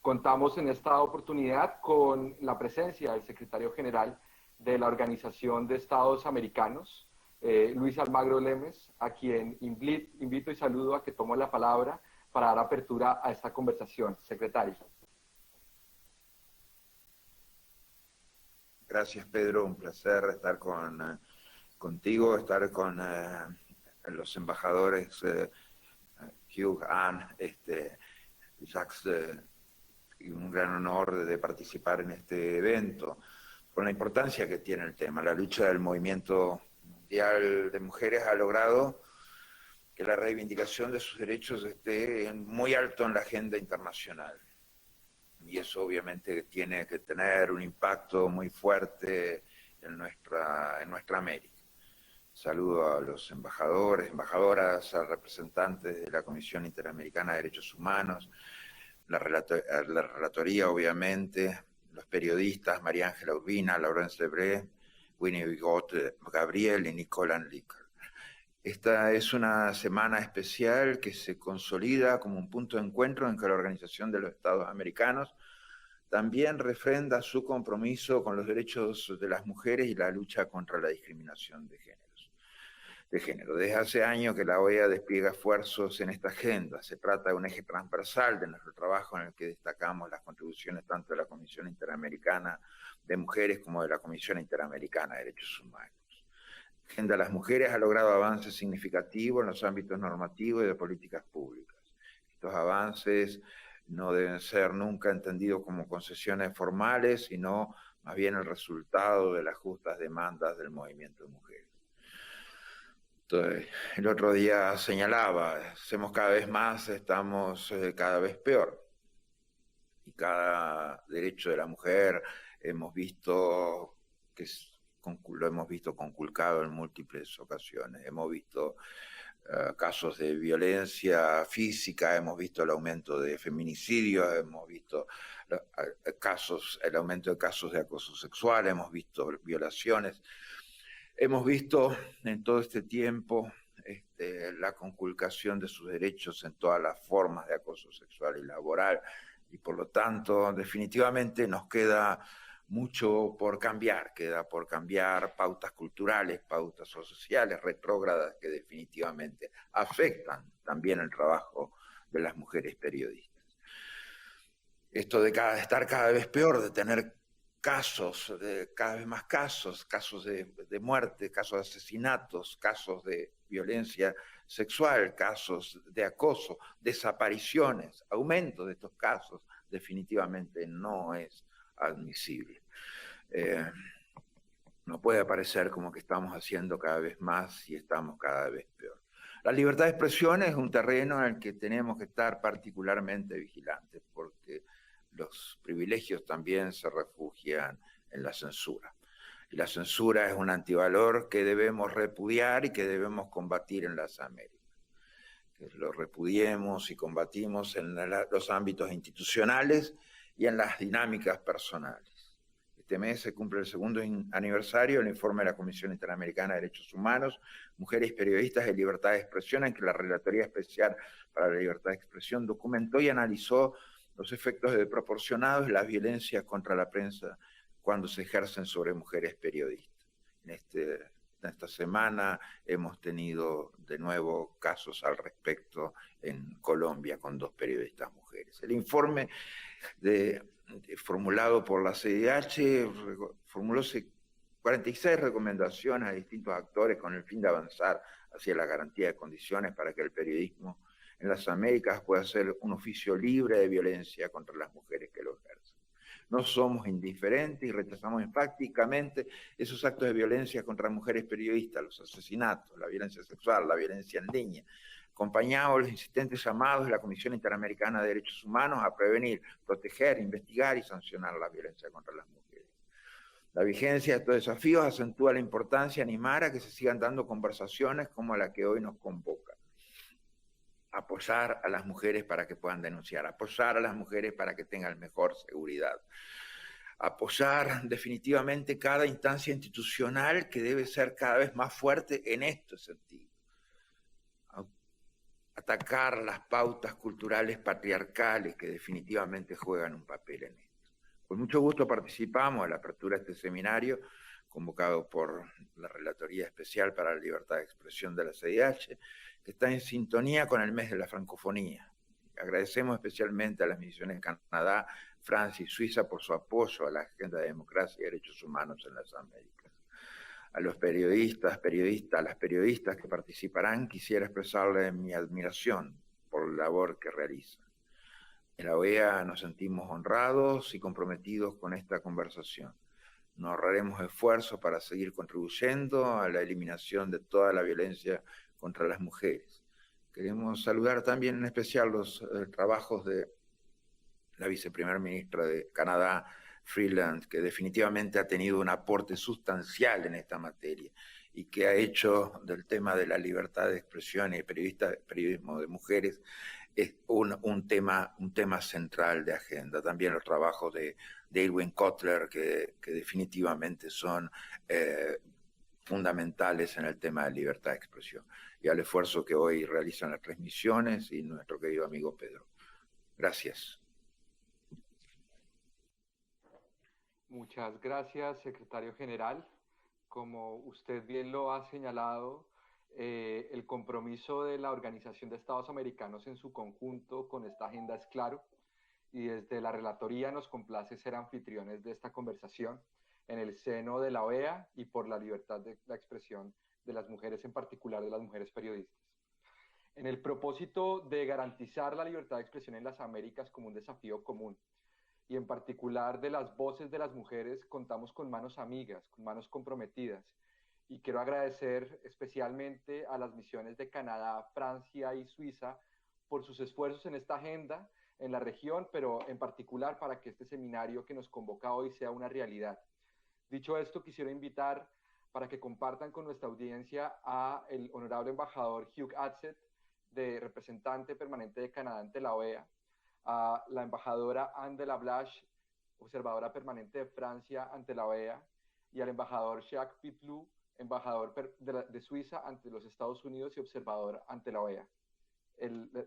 Contamos en esta oportunidad con la presencia del secretario general de la Organización de Estados Americanos, Luis Almagro Lemes, a quien invito y saludo a que tome la palabra para dar apertura a esta conversación. Secretario. Gracias, Pedro. Un placer estar contigo, estar con los embajadores Hugh, Anne, Jacques, y un gran honor de participar en este evento, por la importancia que tiene el tema. La lucha del movimiento mundial de mujeres ha logrado que la reivindicación de sus derechos esté muy alto en la agenda internacional. Y eso obviamente tiene que tener un impacto muy fuerte en nuestra América. Saludo a los embajadores, embajadoras, a representantes de la Comisión Interamericana de Derechos Humanos, la relatoría obviamente, los periodistas María Ángela Urbina, Laurence Lebré, Winnie Bigot, Gabriel y Nicole Anliker. Esta es una semana especial que se consolida como un punto de encuentro en que la Organización de los Estados Americanos también refrenda su compromiso con los derechos de las mujeres y la lucha contra la discriminación de género. Desde hace años que la OEA despliega esfuerzos en esta agenda. Se trata de un eje transversal de nuestro trabajo en el que destacamos las contribuciones tanto de la Comisión Interamericana de Mujeres como de la Comisión Interamericana de Derechos Humanos. La agenda de las mujeres ha logrado avances significativos en los ámbitos normativos y de políticas públicas. Estos avances no deben ser nunca entendidos como concesiones formales, sino más bien el resultado de las justas demandas del movimiento de mujeres. Entonces, el otro día señalaba, hacemos cada vez más, estamos cada vez peor. Y cada derecho de la mujer hemos visto que lo hemos visto conculcado en múltiples ocasiones. Hemos visto casos de violencia física, hemos visto el aumento de feminicidios, hemos visto el aumento de casos de acoso sexual, hemos visto violaciones. Hemos visto en todo este tiempo la conculcación de sus derechos en todas las formas de acoso sexual y laboral, y por lo tanto definitivamente nos queda mucho por cambiar, pautas culturales, pautas sociales retrógradas que definitivamente afectan también el trabajo de las mujeres periodistas. Esto de estar cada vez peor, de tener cada vez más casos de muerte, casos de asesinatos, casos de violencia sexual, casos de acoso, desapariciones, aumento de estos casos, definitivamente no es admisible. No puede parecer como que estamos haciendo cada vez más y estamos cada vez peor. La libertad de expresión es un terreno en el que tenemos que estar particularmente vigilantes, porque los privilegios también se refugian en la censura. Y la censura es un antivalor que debemos repudiar y que debemos combatir en las Américas. Que lo repudiemos y combatimos en los ámbitos institucionales y en las dinámicas personales. Este mes se cumple el segundo aniversario del informe de la Comisión Interamericana de Derechos Humanos, Mujeres Periodistas y Libertad de Expresión, en que la Relatoría Especial para la Libertad de Expresión documentó y analizó los efectos desproporcionados de las violencias contra la prensa cuando se ejercen sobre mujeres periodistas. En esta semana hemos tenido de nuevo casos al respecto en Colombia con 2 periodistas mujeres. El informe formulado por la CIDH formuló 46 recomendaciones a distintos actores con el fin de avanzar hacia la garantía de condiciones para que el periodismo en las Américas pueda ser un oficio libre de violencia contra las mujeres que lo ejercen. No somos indiferentes y rechazamos enfáticamente esos actos de violencia contra mujeres periodistas, los asesinatos, la violencia sexual, la violencia en línea. Acompañamos los insistentes llamados de la Comisión Interamericana de Derechos Humanos a prevenir, proteger, investigar y sancionar la violencia contra las mujeres. La vigencia de estos desafíos acentúa la importancia de animar a que se sigan dando conversaciones como la que hoy nos convoca. Apoyar a las mujeres para que puedan denunciar, apoyar a las mujeres para que tengan mejor seguridad, apoyar definitivamente cada instancia institucional que debe ser cada vez más fuerte en este sentido. atacar las pautas culturales patriarcales que definitivamente juegan un papel en esto. Con mucho gusto participamos en la apertura de este seminario convocado por la Relatoría Especial para la Libertad de Expresión de la CIDH, que está en sintonía con el mes de la francofonía. Agradecemos especialmente a las misiones de Canadá, Francia y Suiza por su apoyo a la agenda de democracia y derechos humanos en las Américas. A los periodistas, las periodistas que participarán, quisiera expresarles mi admiración por la labor que realizan. En la OEA nos sentimos honrados y comprometidos con esta conversación. Nos ahorraremos esfuerzos para seguir contribuyendo a la eliminación de toda la violencia contra las mujeres. Queremos saludar también en especial los trabajos de la viceprimer ministra de Canadá, Freeland, que definitivamente ha tenido un aporte sustancial en esta materia y que ha hecho del tema de la libertad de expresión y periodismo de mujeres un tema central de agenda. También los trabajos de Irwin Cotler, que definitivamente son fundamentales en el tema de libertad de expresión, y al esfuerzo que hoy realizan las tres misiones y nuestro querido amigo Pedro. Gracias. Muchas gracias, secretario general. Como usted bien lo ha señalado, el compromiso de la Organización de Estados Americanos en su conjunto con esta agenda es claro, y desde la relatoría nos complace ser anfitriones de esta conversación en el seno de la OEA y por la libertad de la expresión de las mujeres, en particular de las mujeres periodistas. En el propósito de garantizar la libertad de expresión en las Américas como un desafío común, y en particular de las voces de las mujeres, contamos con manos amigas, con manos comprometidas. Y quiero agradecer especialmente a las misiones de Canadá, Francia y Suiza por sus esfuerzos en esta agenda, en la región, pero en particular para que este seminario que nos convoca hoy sea una realidad. Dicho esto, quisiera invitar para que compartan con nuestra audiencia a el honorable embajador Hugh Adsett, de representante permanente de Canadá ante la OEA, a la embajadora Anne de la Blache, observadora permanente de Francia ante la OEA, y al embajador Jacques Pitlou, embajador de Suiza ante los Estados Unidos y observador ante la OEA.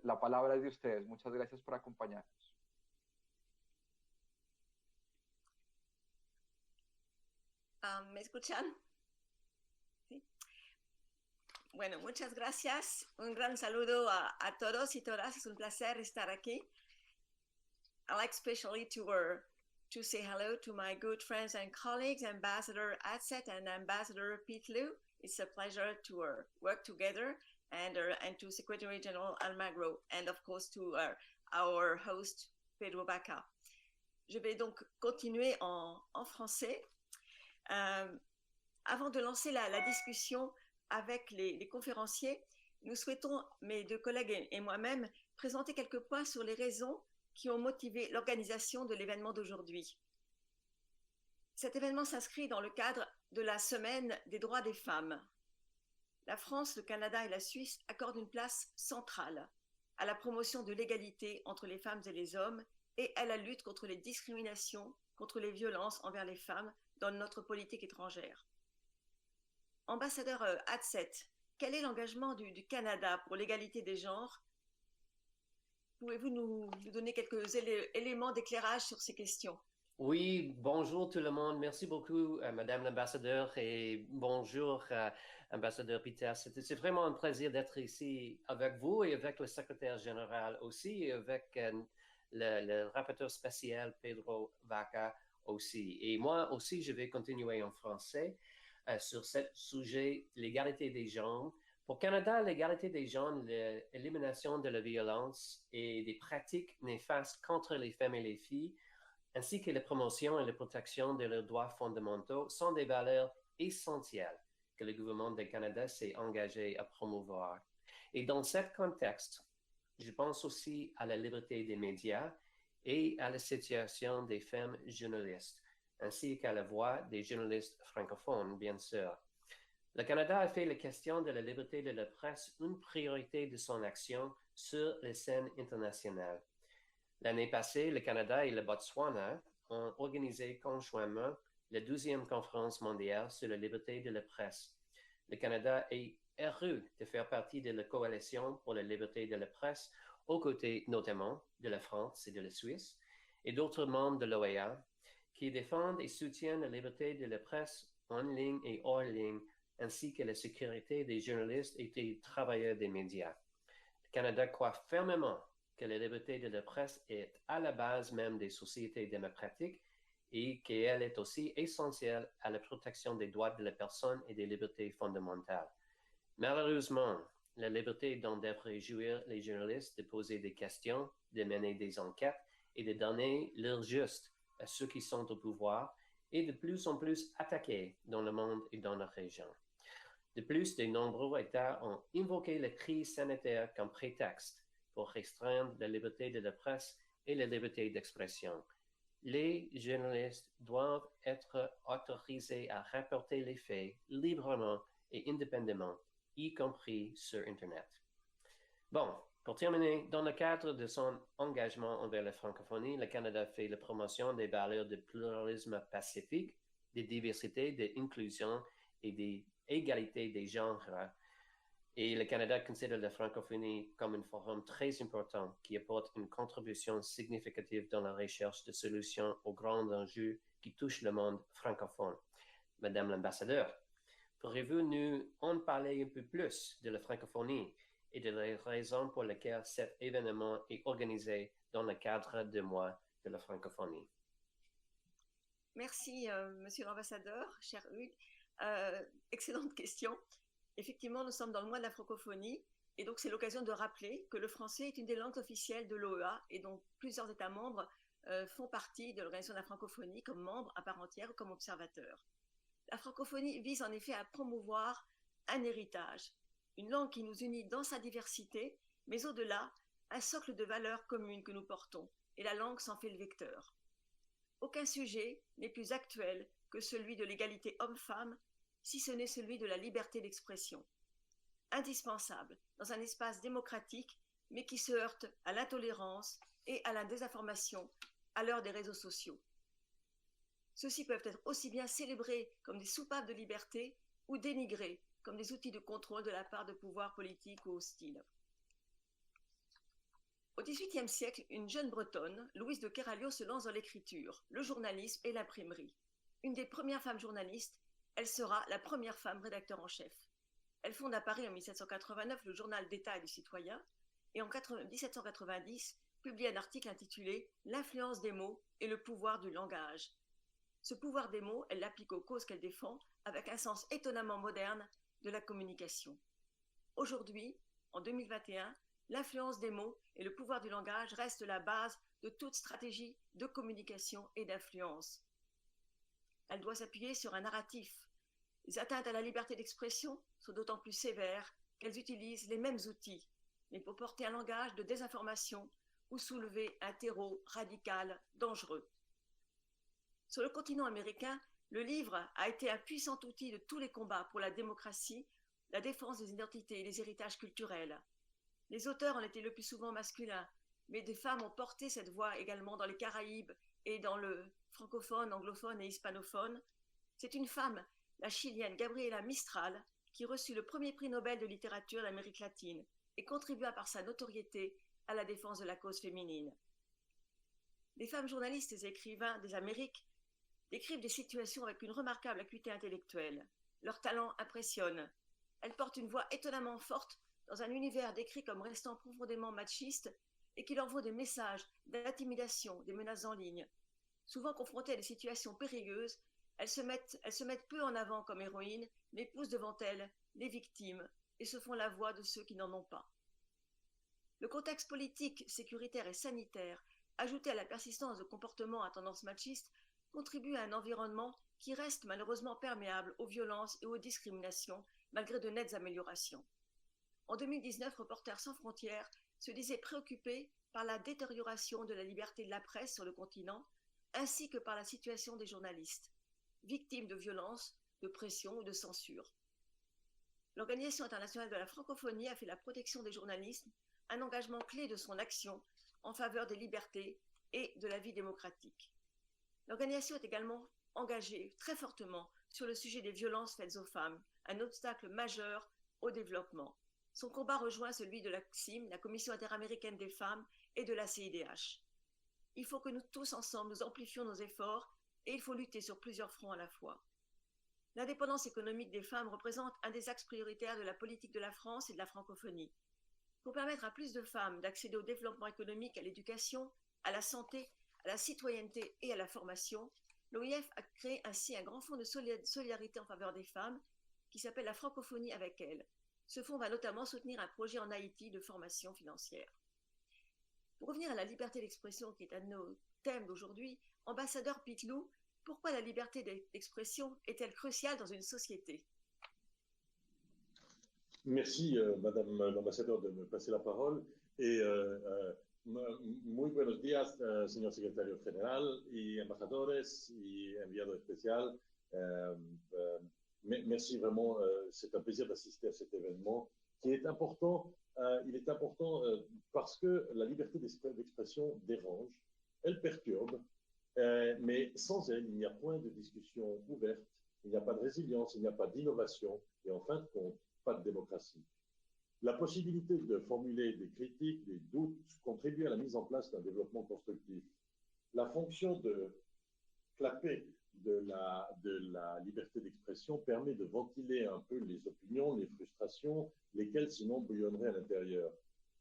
La palabra es de ustedes. Muchas gracias por acompañarnos. ¿Me escuchan? ¿Sí? Bueno, muchas gracias. Un gran saludo a todos y todas. Es un placer estar aquí. I'd like especially to say hello to my good friends and colleagues, Ambassador Adsett and Ambassador Pitlou. It's a pleasure to work together, and to Secretary General Almagro, and of course to our host Pedro Vaca. Je vais donc continuer en français. Avant de lancer la discussion avec les conférenciers, nous souhaitons, mes deux collègues et moi-même, présenter quelques points sur les raisons qui ont motivé l'organisation de l'événement d'aujourd'hui. Cet événement s'inscrit dans le cadre de la Semaine des droits des femmes. La France, le Canada et la Suisse accordent une place centrale à la promotion de l'égalité entre les femmes et les hommes et à la lutte contre les discriminations, contre les violences envers les femmes dans notre politique étrangère. Ambassadeur Adsett, quel est l'engagement du Canada pour l'égalité des genres? Pouvez-vous nous donner quelques éléments d'éclairage sur ces questions? Oui, bonjour tout le monde. Merci beaucoup, Madame l'ambassadeur, et bonjour, ambassadeur Peter. C'est vraiment un plaisir d'être ici avec vous et avec le secrétaire général aussi, et avec le rapporteur spécial Pedro Vaca aussi. Et moi aussi, je vais continuer en français sur ce sujet, l'égalité des genres. Pour Canada, l'égalité des genres, l'élimination de la violence et des pratiques néfastes contre les femmes et les filles, ainsi que la promotion et la protection de leurs droits fondamentaux, sont des valeurs essentielles que le gouvernement du Canada s'est engagé à promouvoir. Et dans ce contexte, je pense aussi à la liberté des médias et à la situation des femmes journalistes, ainsi qu'à la voix des journalistes francophones, bien sûr. Le Canada a fait la question de la liberté de la presse une priorité de son action sur les scènes internationales. L'année passée, le Canada et le Botswana ont organisé conjointement la 12e conférence mondiale sur la liberté de la presse. Le Canada est heureux de faire partie de la coalition pour la liberté de la presse, aux côtés notamment de la France et de la Suisse, et d'autres membres de l'OEA, qui défendent et soutiennent la liberté de la presse en ligne et hors ligne, ainsi que la sécurité des journalistes et des travailleurs des médias. Le Canada croit fermement que la liberté de la presse est à la base même des sociétés démocratiques et qu'elle est aussi essentielle à la protection des droits de la personne et des libertés fondamentales. Malheureusement, la liberté dont devraient jouir les journalistes de poser des questions, de mener des enquêtes et de donner l'heure juste à ceux qui sont au pouvoir est de plus en plus attaquée dans le monde et dans la région. De plus, de nombreux États ont invoqué la crise sanitaire comme prétexte pour restreindre la liberté de la presse et la liberté d'expression. Les journalistes doivent être autorisés à rapporter les faits librement et indépendamment, y compris sur Internet. Bon, pour terminer, dans le cadre de son engagement envers la francophonie, le Canada fait la promotion des valeurs de pluralisme pacifique, de diversité, d'inclusion et d'égalité des genres. Et le Canada considère la francophonie comme un forum très important qui apporte une contribution significative dans la recherche de solutions aux grands enjeux qui touchent le monde francophone. Madame l'ambassadeur, pourriez-vous nous en parler un peu plus de la francophonie et de la raison pour laquelle cet événement est organisé dans le cadre du mois de la francophonie? Merci, Monsieur l'ambassadeur, cher Hugues. Excellente question. Effectivement, nous sommes dans le mois de la francophonie et donc c'est l'occasion de rappeler que le français est une des langues officielles de l'OEA et donc plusieurs États membres font partie de l'organisation de la francophonie comme membres à part entière ou comme observateurs. La francophonie vise en effet à promouvoir un héritage, une langue qui nous unit dans sa diversité, mais au-delà, un socle de valeurs communes que nous portons, et la langue s'en fait le vecteur. Aucun sujet n'est plus actuel que celui de l'égalité homme-femme, si ce n'est celui de la liberté d'expression. Indispensable dans un espace démocratique, mais qui se heurte à l'intolérance et à la désinformation à l'heure des réseaux sociaux. Ceux-ci peuvent être aussi bien célébrés comme des soupapes de liberté ou dénigrés comme des outils de contrôle de la part de pouvoirs politiques ou hostiles. Au XVIIIe siècle, une jeune Bretonne, Louise de Kéralio, se lance dans l'écriture, le journalisme et l'imprimerie. Une des premières femmes journalistes, elle sera la première femme rédacteur en chef. Elle fonde à Paris en 1789 le journal d'État et du Citoyen et en 1790 publie un article intitulé « L'influence des mots et le pouvoir du langage ». Ce pouvoir des mots, elle l'applique aux causes qu'elle défend avec un sens étonnamment moderne de la communication. Aujourd'hui, en 2021, l'influence des mots et le pouvoir du langage restent la base de toute stratégie de communication et d'influence. Elle doit s'appuyer sur un narratif. Les atteintes à la liberté d'expression sont d'autant plus sévères qu'elles utilisent les mêmes outils, mais pour porter un langage de désinformation ou soulever un terreau radical dangereux. Sur le continent américain, le livre a été un puissant outil de tous les combats pour la démocratie, la défense des identités et des héritages culturels. Les auteurs en étaient le plus souvent masculins, mais des femmes ont porté cette voix également dans les Caraïbes et dans le francophone, anglophone et hispanophone. C'est une femme, la chilienne Gabriela Mistral, qui reçut le premier prix Nobel de littérature d'Amérique latine et contribua par sa notoriété à la défense de la cause féminine. Les femmes journalistes et écrivains des Amériques décrivent des situations avec une remarquable acuité intellectuelle. Leur talent impressionne. Elles portent une voix étonnamment forte dans un univers décrit comme restant profondément machiste et qui leur vaut des messages d'intimidation, des menaces en ligne. Souvent confrontées à des situations périlleuses, elles se mettent peu en avant comme héroïnes, mais poussent devant elles les victimes et se font la voix de ceux qui n'en ont pas. Le contexte politique, sécuritaire et sanitaire, ajouté à la persistance de comportements à tendance machiste, contribue à un environnement qui reste malheureusement perméable aux violences et aux discriminations, malgré de nettes améliorations. En 2019, Reporters sans frontières se disait préoccupé par la détérioration de la liberté de la presse sur le continent, ainsi que par la situation des journalistes, victimes de violences, de pression ou de censure. L'Organisation internationale de la francophonie a fait la protection des journalistes un engagement clé de son action en faveur des libertés et de la vie démocratique. L'organisation est également engagée très fortement sur le sujet des violences faites aux femmes, un obstacle majeur au développement. Son combat rejoint celui de la CIM, la Commission interaméricaine des femmes, et de la CIDH. Il faut que nous tous ensemble, nous amplifions nos efforts et il faut lutter sur plusieurs fronts à la fois. L'indépendance économique des femmes représente un des axes prioritaires de la politique de la France et de la francophonie. Pour permettre à plus de femmes d'accéder au développement économique, à l'éducation, à la santé, à la citoyenneté et à la formation, l'OIF a créé ainsi un grand fonds de solidarité en faveur des femmes qui s'appelle la francophonie avec elles. Ce fonds va notamment soutenir un projet en Haïti de formation financière. Pour revenir à la liberté d'expression qui est un de nos thèmes d'aujourd'hui, ambassadeur Pitlou, pourquoi la liberté d'expression est-elle cruciale dans une société? Merci, Madame l'ambassadeur, de me passer la parole. Et muy buenos días, señor secretario general y embajadores y enviado especial. Merci vraiment, c'est un plaisir d'assister à cet événement qui est important. Il est important parce que la liberté d'expression dérange, elle perturbe, mais sans elle, il n'y a point de discussion ouverte, il n'y a pas de résilience, il n'y a pas d'innovation et en fin de compte, pas de démocratie. La possibilité de formuler des critiques, des doutes, contribue à la mise en place d'un développement constructif. La fonction de clapet de la liberté d'expression permet de ventiler un peu les opinions, les frustrations, lesquelles sinon bouillonneraient à l'intérieur.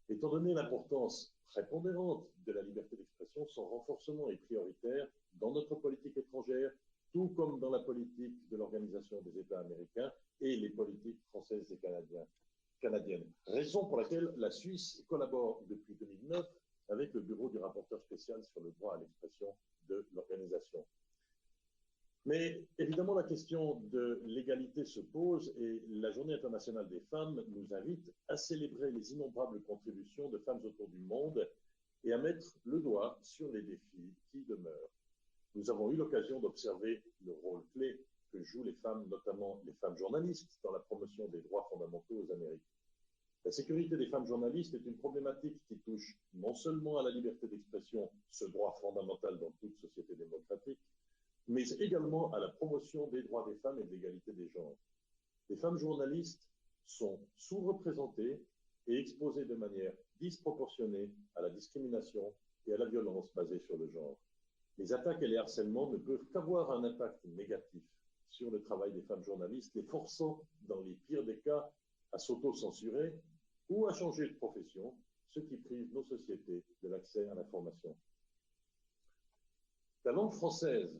Étant donné l'importance prépondérante de la liberté d'expression, son renforcement est prioritaire dans notre politique étrangère, tout comme dans la politique de l'Organisation des États américains et les politiques françaises et canadiennes. Raison pour laquelle la Suisse collabore depuis 2009 avec le bureau du rapporteur spécial sur le droit à l'expression de l'organisation. Mais évidemment, la question de l'égalité se pose et la Journée internationale des femmes nous invite à célébrer les innombrables contributions de femmes autour du monde et à mettre le doigt sur les défis qui demeurent. Nous avons eu l'occasion d'observer le rôle clé que jouent les femmes, notamment les femmes journalistes, dans la promotion des droits fondamentaux aux Amériques. La sécurité des femmes journalistes est une problématique qui touche non seulement à la liberté d'expression, ce droit fondamental dans toute société démocratique, mais également à la promotion des droits des femmes et de l'égalité des genres. Les femmes journalistes sont sous-représentées et exposées de manière disproportionnée à la discrimination et à la violence basée sur le genre. Les attaques et les harcèlements ne peuvent qu'avoir un impact négatif sur le travail des femmes journalistes, les forçant, dans les pires des cas, à s'auto-censurer ou à changer de profession, ce qui prive nos sociétés de l'accès à l'information. La langue française,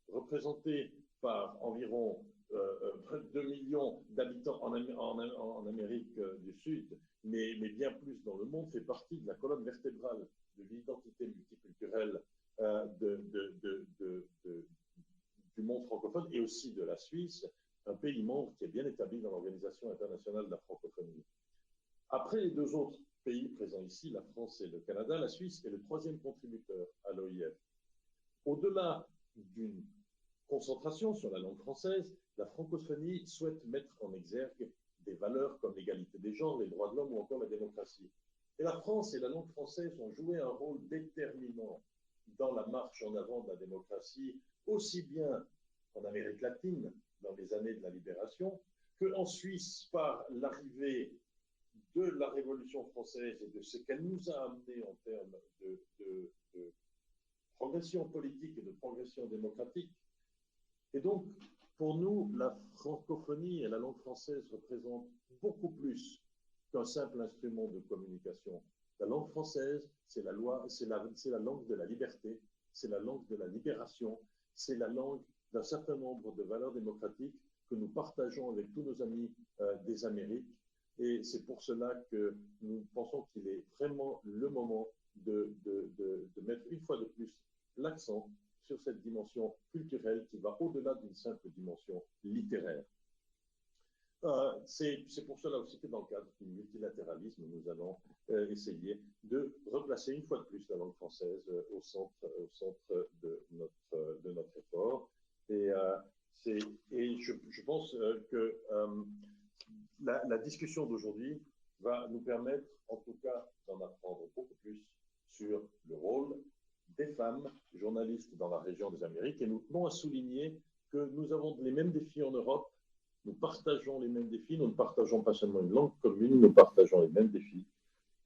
représentée par environ 2 millions d'habitants en Amérique du Sud, mais bien plus dans le monde, fait partie de la colonne vertébrale de l'identité multiculturelle du monde francophone et aussi de la Suisse, un pays membre qui est bien établi dans l'Organisation internationale de la francophonie. Après les deux autres pays présents ici, la France et le Canada, la Suisse est le troisième contributeur à l'OIF. Au-delà d'une concentration sur la langue française, la francophonie souhaite mettre en exergue des valeurs comme l'égalité des genres, les droits de l'homme ou encore la démocratie. Et la France et la langue française ont joué un rôle déterminant dans la marche en avant de la démocratie, aussi bien en Amérique latine, dans les années de la libération, qu'en Suisse par l'arrivée de la Révolution française et de ce qu'elle nous a amené en termes de progression politique et de progression démocratique. Et donc, pour nous, la francophonie et la langue française représentent beaucoup plus qu'un simple instrument de communication. La langue française, c'est la langue de la liberté, c'est la langue de la libération, c'est la langue d'un certain nombre de valeurs démocratiques que nous partageons avec tous nos amis des Amériques. Et c'est pour cela que nous pensons qu'il est vraiment le moment de mettre une fois de plus l'accent sur cette dimension culturelle qui va au-delà d'une simple dimension littéraire. C'est pour cela aussi que dans le cadre du multilatéralisme, nous allons essayer de replacer une fois de plus la langue française au centre de notre effort. Et je pense que la discussion d'aujourd'hui va nous permettre, en tout cas, d'en apprendre beaucoup plus sur le rôle des femmes journalistes dans la région des Amériques. Et nous tenons à souligner que nous avons les mêmes défis en Europe, nous partageons les mêmes défis, nous ne partageons pas seulement une langue commune, nous partageons les mêmes défis.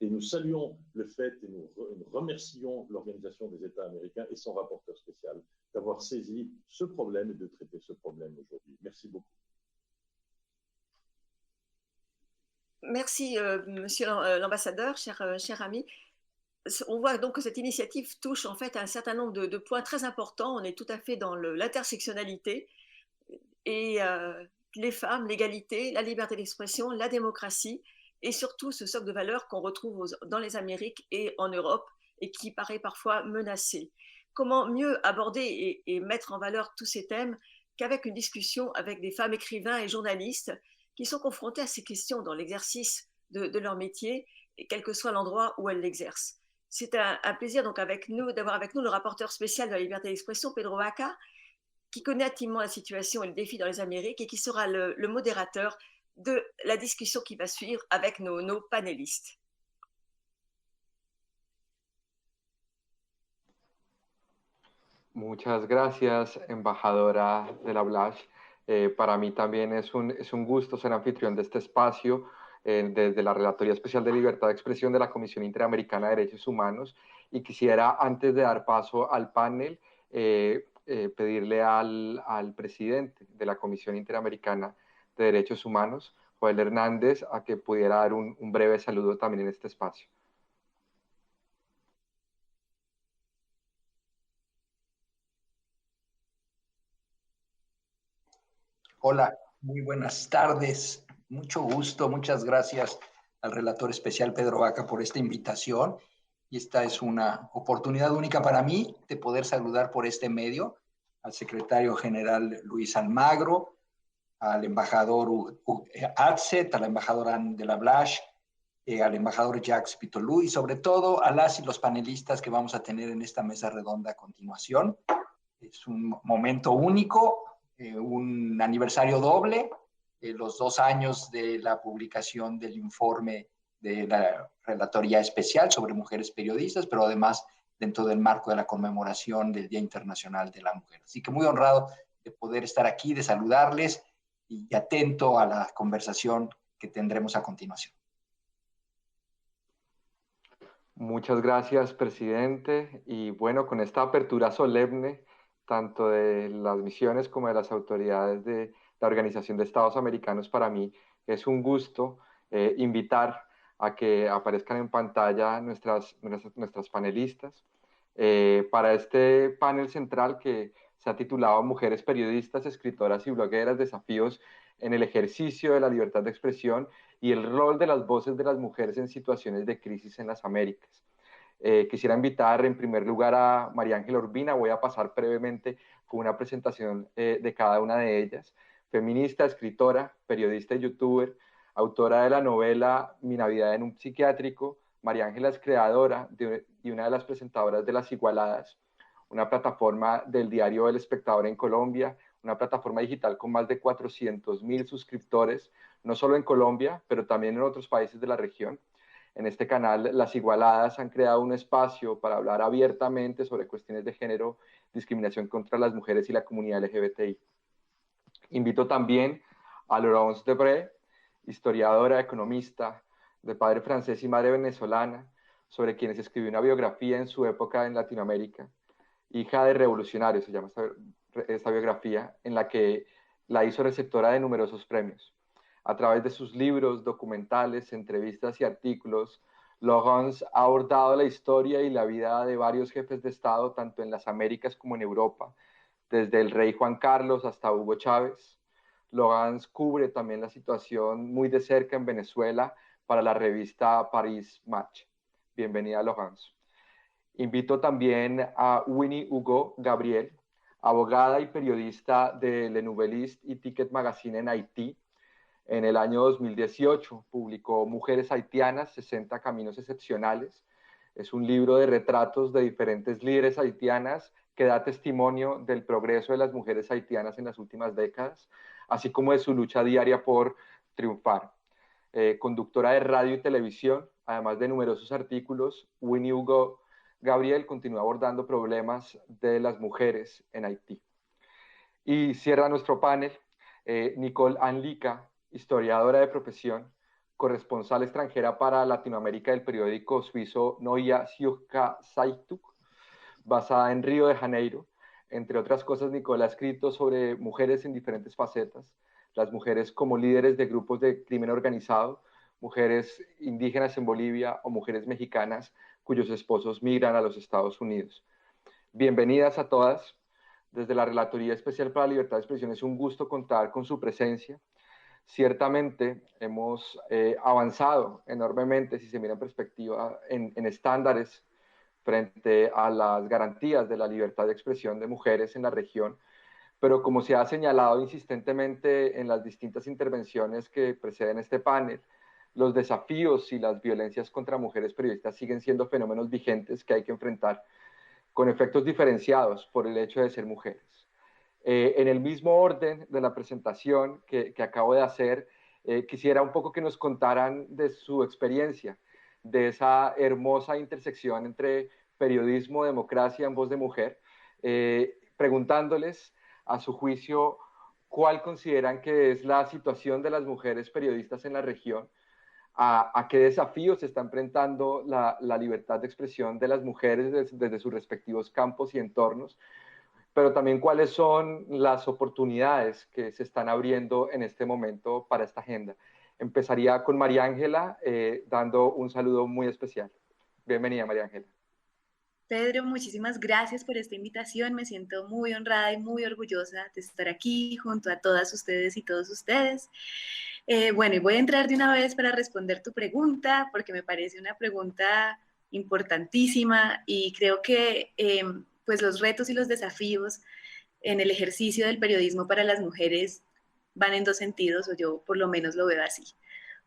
Et nous saluons le fait et nous remercions l'Organisation des États américains et son rapporteur spécial d'avoir saisi ce problème et de traiter ce problème aujourd'hui. Merci beaucoup. Merci, monsieur l'ambassadeur, cher ami. On voit donc que cette initiative touche en fait à un certain nombre de points très importants. On est tout à fait dans l'intersectionnalité et les femmes, l'égalité, la liberté d'expression, la démocratie et surtout ce socle de valeurs qu'on retrouve dans les Amériques et en Europe et qui paraît parfois menacé. Comment mieux aborder et mettre en valeur tous ces thèmes qu'avec une discussion avec des femmes écrivains et journalistes qui sont confrontées à ces questions dans l'exercice de leur métier, et quel que soit l'endroit où elles l'exercent. C'est un plaisir donc d'avoir avec nous le rapporteur spécial de la liberté d'expression, Pedro Vaca, qui connaît intimement la situation et le défi dans les Amériques et qui sera le modérateur de la discussion qui va suivre avec nos panélistes. Muchas gracias, embajadora de la Blush. Para mí también es un gusto ser anfitrión de este espacio desde la Relatoría Especial de Libertad de Expresión de la Comisión Interamericana de Derechos Humanos. Y quisiera, antes de dar paso al panel, pedirle al presidente de la Comisión Interamericana de Derechos Humanos, Joel Hernández, a que pudiera dar un breve saludo también en este espacio. Hola, muy buenas tardes. Mucho gusto, muchas gracias al relator especial Pedro Vaca por esta invitación. Y esta es una oportunidad única para mí de poder saludar por este medio al secretario general Luis Almagro, al embajador Atzet, a la embajadora Anne de la Blush, al embajador Jacques Pitolou y sobre todo a las y los panelistas que vamos a tener en esta mesa redonda a continuación. Es un momento único, un aniversario doble, los 2 años de la publicación del informe de la Relatoría Especial sobre Mujeres Periodistas, pero además dentro del marco de la conmemoración del Día Internacional de la Mujer. Así que muy honrado de poder estar aquí, de saludarles y atento a la conversación que tendremos a continuación. Muchas gracias, presidente. Y bueno, con esta apertura solemne, tanto de las misiones como de las autoridades de la Organización de Estados Americanos, para mí es un gusto invitar a que aparezcan en pantalla nuestras panelistas para este panel central que se ha titulado Mujeres Periodistas, Escritoras y Blogueras, Desafíos en el ejercicio de la libertad de expresión y el rol de las voces de las mujeres en situaciones de crisis en las Américas. Quisiera invitar en primer lugar a María Ángela Urbina. Voy a pasar brevemente con una presentación de cada una de ellas. Feminista, escritora, periodista y youtuber, autora de la novela Mi Navidad en un psiquiátrico. María Ángela es creadora y una de las presentadoras de Las Igualadas, una plataforma del diario El Espectador en Colombia, una plataforma digital con más de 400,000 suscriptores, no solo en Colombia, pero también en otros países de la región. En este canal, Las Igualadas han creado un espacio para hablar abiertamente sobre cuestiones de género, discriminación contra las mujeres y la comunidad LGBTI. Invito también a Laurence Debré, historiadora, economista, de padre francés y madre venezolana, sobre quienes escribió una biografía en su época en Latinoamérica. Hija de revolucionarios, se llama esta biografía, en la que la hizo receptora de numerosos premios. A través de sus libros, documentales, entrevistas y artículos, Laurence ha abordado la historia y la vida de varios jefes de Estado, tanto en las Américas como en Europa, desde el rey Juan Carlos hasta Hugo Chávez. Laurence cubre también la situación muy de cerca en Venezuela para la revista Paris Match. Bienvenida, Laurence. Invito también a Winnie Hugo Gabriel, abogada y periodista de Le Nouvelliste y Ticket Magazine en Haití. En el año 2018 publicó Mujeres Haitianas, 60 Caminos Excepcionales. Es un libro de retratos de diferentes líderes haitianas que da testimonio del progreso de las mujeres haitianas en las últimas décadas, así como de su lucha diaria por triunfar. Conductora de radio y televisión, además de numerosos artículos, Winnie Hugo Gabriel continúa abordando problemas de las mujeres en Haití. Y cierra nuestro panel Nicole Anlica, historiadora de profesión, corresponsal extranjera para Latinoamérica del periódico suizo Neue Zürcher Zeitung, basada en Río de Janeiro. Entre otras cosas, Nicole ha escrito sobre mujeres en diferentes facetas, las mujeres como líderes de grupos de crimen organizado, mujeres indígenas en Bolivia o mujeres mexicanas cuyos esposos migran a los Estados Unidos. Bienvenidas a todas. Desde la Relatoría Especial para la Libertad de Expresión es un gusto contar con su presencia. Ciertamente hemos avanzado enormemente, si se mira en perspectiva, en estándares frente a las garantías de la libertad de expresión de mujeres en la región, pero como se ha señalado insistentemente en las distintas intervenciones que preceden este panel, los desafíos y las violencias contra mujeres periodistas siguen siendo fenómenos vigentes que hay que enfrentar con efectos diferenciados por el hecho de ser mujeres. En el mismo orden de la presentación que acabo de hacer, quisiera un poco que nos contaran de su experiencia, de esa hermosa intersección entre periodismo, democracia en voz de mujer, preguntándoles, a su juicio, cuál consideran que es la situación de las mujeres periodistas en la región, a qué desafíos se está enfrentando la libertad de expresión de las mujeres desde sus respectivos campos y entornos, pero también cuáles son las oportunidades que se están abriendo en este momento para esta agenda. Empezaría con María Ángela, dando un saludo muy especial. Bienvenida, María Ángela. Pedro, muchísimas gracias por esta invitación. Me siento muy honrada y muy orgullosa de estar aquí junto a todas ustedes y todos ustedes. Bueno, y voy a entrar de una vez para responder tu pregunta, porque me parece una pregunta importantísima y creo que pues los retos y los desafíos en el ejercicio del periodismo para las mujeres van en dos sentidos, o yo por lo menos lo veo así.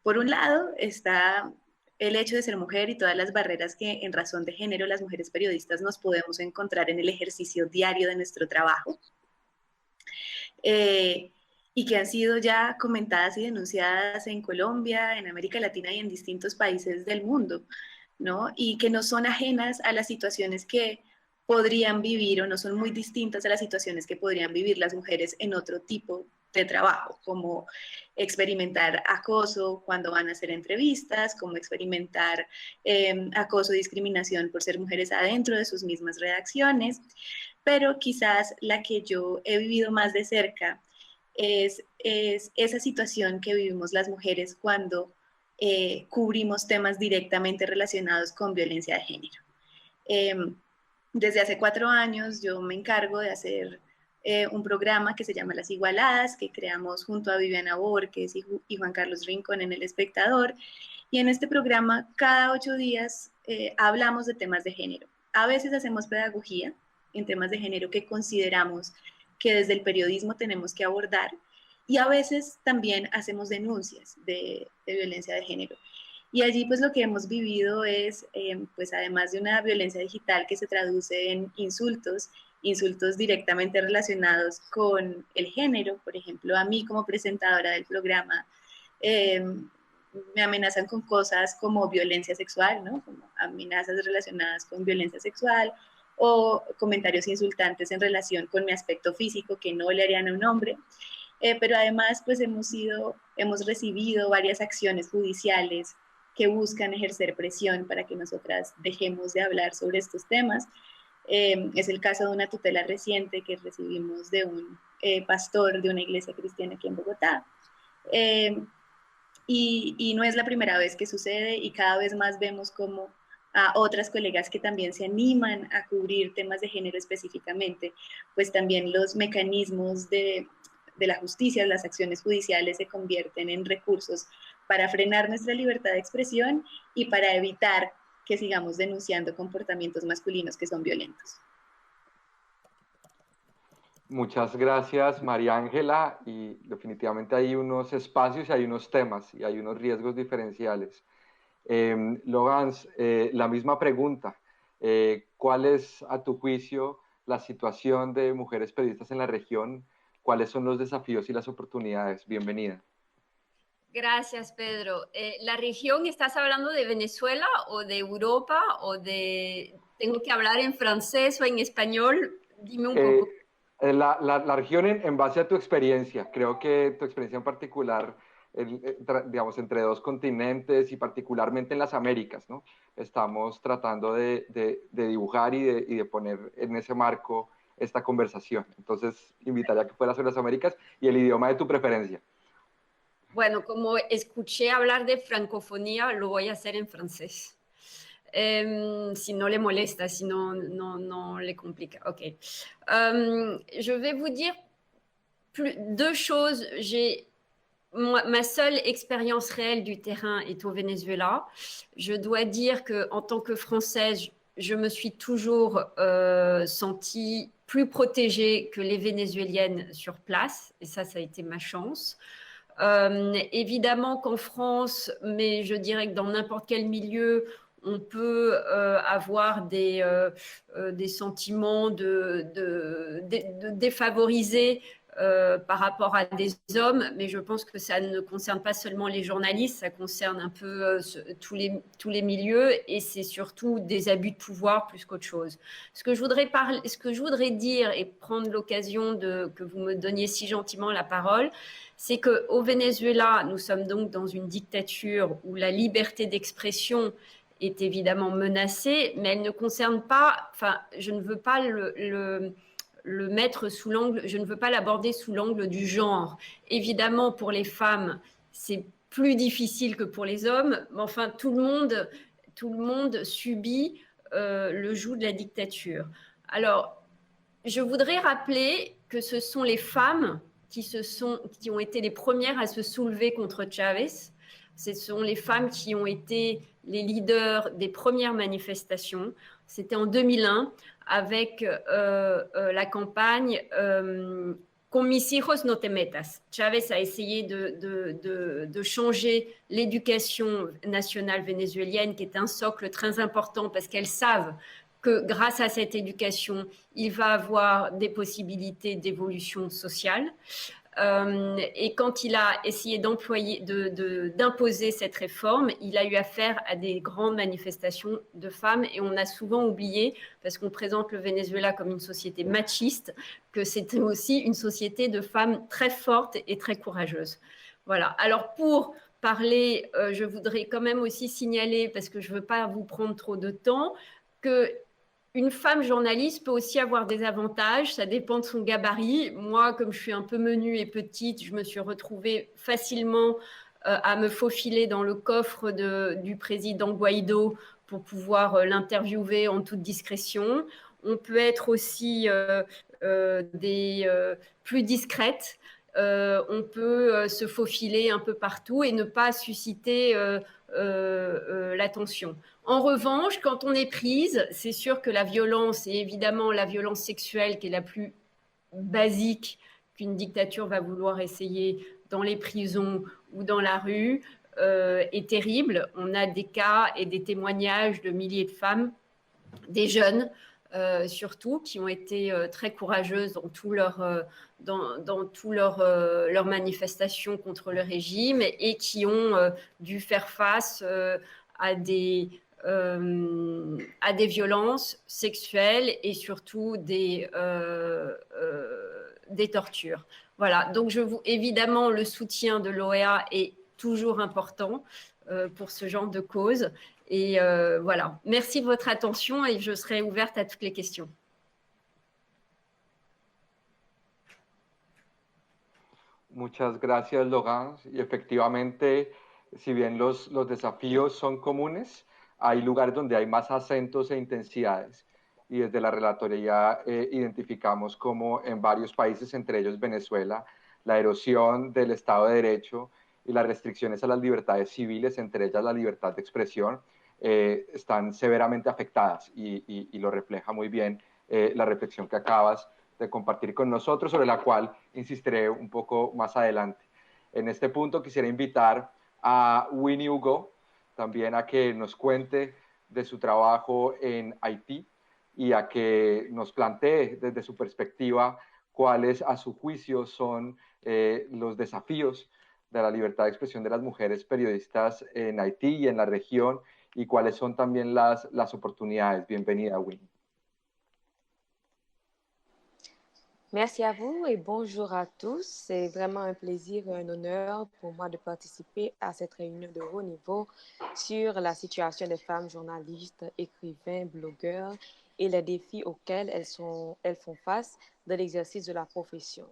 Por un lado está el hecho de ser mujer y todas las barreras que en razón de género las mujeres periodistas nos podemos encontrar en el ejercicio diario de nuestro trabajo. Y que han sido ya comentadas y denunciadas en Colombia, en América Latina y en distintos países del mundo, ¿no? Y que no son ajenas a las situaciones que podrían vivir o no son muy distintas a las situaciones que podrían vivir las mujeres en otro tipo de trabajo, como experimentar acoso cuando van a hacer entrevistas, como experimentar acoso y discriminación por ser mujeres adentro de sus mismas redacciones, pero quizás la que yo he vivido más de cerca es esa situación que vivimos las mujeres cuando cubrimos temas directamente relacionados con violencia de género. Desde hace 4 años yo me encargo de hacer un programa que se llama Las Igualadas, que creamos junto a Viviana Borges y Juan Carlos Rincón en El Espectador. Y en este programa, cada 8 días hablamos de temas de género. A veces hacemos pedagogía en temas de género que consideramos que desde el periodismo tenemos que abordar, y a veces también hacemos denuncias de violencia de género. Y allí pues lo que hemos vivido es, pues además de una violencia digital que se traduce en insultos directamente relacionados con el género. Por ejemplo, a mí como presentadora del programa me amenazan con cosas como violencia sexual, ¿no? Como amenazas relacionadas con violencia sexual o comentarios insultantes en relación con mi aspecto físico que no le harían a un hombre. Pero además pues hemos recibido varias acciones judiciales que buscan ejercer presión para que nosotras dejemos de hablar sobre estos temas. Es el caso de una tutela reciente que recibimos de un pastor de una iglesia cristiana aquí en Bogotá. Y no es la primera vez que sucede, y cada vez más vemos como a otras colegas que también se animan a cubrir temas de género específicamente, pues también los mecanismos de la justicia, las acciones judiciales se convierten en recursos para frenar nuestra libertad de expresión y para evitar que sigamos denunciando comportamientos masculinos que son violentos. Muchas gracias, María Ángela, y definitivamente hay unos espacios y hay unos temas y hay unos riesgos diferenciales. Laurence, la misma pregunta. ¿Cuál es, a tu juicio, la situación de mujeres periodistas en la región? ¿Cuáles son los desafíos y las oportunidades? Bienvenida. Gracias, Pedro. ¿La región, estás hablando de Venezuela o de Europa o de... ¿Tengo que hablar en francés o en español? Dime un poco. La región en base a tu experiencia, creo que tu experiencia en particular, digamos, entre dos continentes y particularmente en las Américas, ¿no? Estamos tratando de dibujar y de poner en ese marco esta conversación. Entonces, invitaría a que fueras sobre las Américas y el idioma de tu preferencia. Bueno, como escuché hablar de francofonía, lo voy a hacer en francés. Si no le molesta, si no, no le complique. Ok. Je vais vous dire deux choses. Ma seule expérience réelle du terrain est au Venezuela. Je dois dire qu'en tant que Française, je me suis toujours sentie plus protégée que les Vénézuéliennes sur place. Et ça a été ma chance. Évidemment qu'en France, mais je dirais que dans n'importe quel milieu, on peut avoir des sentiments de défavorisés par rapport à des hommes, mais je pense que ça ne concerne pas seulement les journalistes, ça concerne un peu tous les milieux, et c'est surtout des abus de pouvoir plus qu'autre chose. Ce que je voudrais dire et prendre l'occasion que vous me donniez si gentiment la parole, c'est qu'au Venezuela, nous sommes donc dans une dictature où la liberté d'expression est évidemment menacée, mais elle ne concerne pas, enfin, je ne veux pas le mettre sous l'angle, je ne veux pas l'aborder sous l'angle du genre. Évidemment, pour les femmes, c'est plus difficile que pour les hommes, mais enfin, tout le monde subit le joug de la dictature. Alors, je voudrais rappeler que ce sont les femmes qui ont été les premières à se soulever contre Chavez. Ce sont les femmes qui ont été les leaders des premières manifestations. C'était en 2001 avec la campagne Con mis hijos no te metas. Chavez a essayé de changer l'éducation nationale vénézuélienne, qui est un socle très important parce qu'elles savent que grâce à cette éducation, il va avoir des possibilités d'évolution sociale. Et quand il a essayé d'imposer cette réforme, il a eu affaire à des grandes manifestations de femmes, et on a souvent oublié, parce qu'on présente le Venezuela comme une société machiste, que c'était aussi une société de femmes très fortes et très courageuses. Voilà. Alors pour parler, je voudrais quand même aussi signaler, parce que je ne veux pas vous prendre trop de temps, qu'une femme journaliste peut aussi avoir des avantages, ça dépend de son gabarit. Moi, comme je suis un peu menue et petite, je me suis retrouvée facilement à me faufiler dans le coffre du président Guaido pour pouvoir l'interviewer en toute discrétion. On peut être aussi plus discrète. On peut se faufiler un peu partout et ne pas susciter l'attention. En revanche, quand on est prise, c'est sûr que la violence, et évidemment la violence sexuelle qui est la plus basique qu'une dictature va vouloir essayer dans les prisons ou dans la rue, est terrible. On a des cas et des témoignages de milliers de femmes, des jeunes surtout, qui ont été très courageuses dans tout leur manifestation contre le régime, et qui ont dû faire face à des violences sexuelles et surtout des tortures. Voilà, donc évidemment, le soutien de l'OEA est toujours important pour ce genre de cause. Et voilà, merci de votre attention et je serai ouverte à toutes les questions. Muchas gracias, Laurence. Y efectivamente, si bien los desafíos son comunes, hay lugares donde hay más acentos e intensidades. Y desde la relatoría identificamos como en varios países, entre ellos Venezuela, la erosión del Estado de Derecho y las restricciones a las libertades civiles, entre ellas la libertad de expresión, están severamente afectadas, y lo refleja muy bien la reflexión que acabas de compartir con nosotros, sobre la cual insistiré un poco más adelante. En este punto quisiera invitar a Winnie Hugo también a que nos cuente de su trabajo en Haití y a que nos plantee desde su perspectiva cuáles a su juicio son los desafíos de la libertad de expresión de las mujeres periodistas en Haití y en la región, y cuáles son también las oportunidades. Bienvenida, Winnie. Merci à vous et bonjour à tous. C'est vraiment un plaisir et un honneur pour moi de participer à cette réunion de haut niveau sur la situation des femmes journalistes, écrivains, blogueurs et les défis auxquels elles font face dans l'exercice de la profession.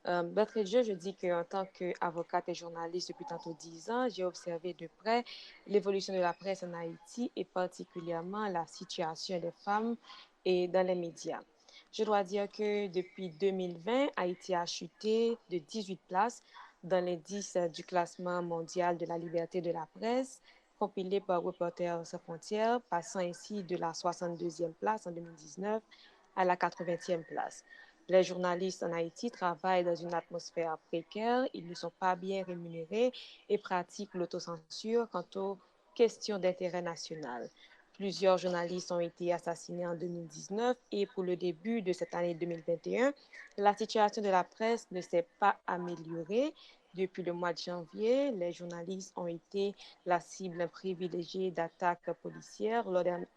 D'entrée de jeu, je dis qu'en tant qu'avocate et journaliste depuis tantôt 10 ans, j'ai observé de près l'évolution de la presse en Haïti et particulièrement la situation des femmes et dans les médias. Je dois dire que depuis 2020, Haïti a chuté de 18 places dans l'indice du classement mondial de la liberté de la presse, compilé par Reporters sans frontières, passant ainsi de la 62e place en 2019 à la 80e place. Les journalistes en Haïti travaillent dans une atmosphère précaire, ils ne sont pas bien rémunérés et pratiquent l'autocensure quant aux questions d'intérêt national. Plusieurs journalistes ont été assassinés en 2019 et pour le début de cette année 2021, la situation de la presse ne s'est pas améliorée. Depuis le mois de janvier, les journalistes ont été la cible privilégiée d'attaques policières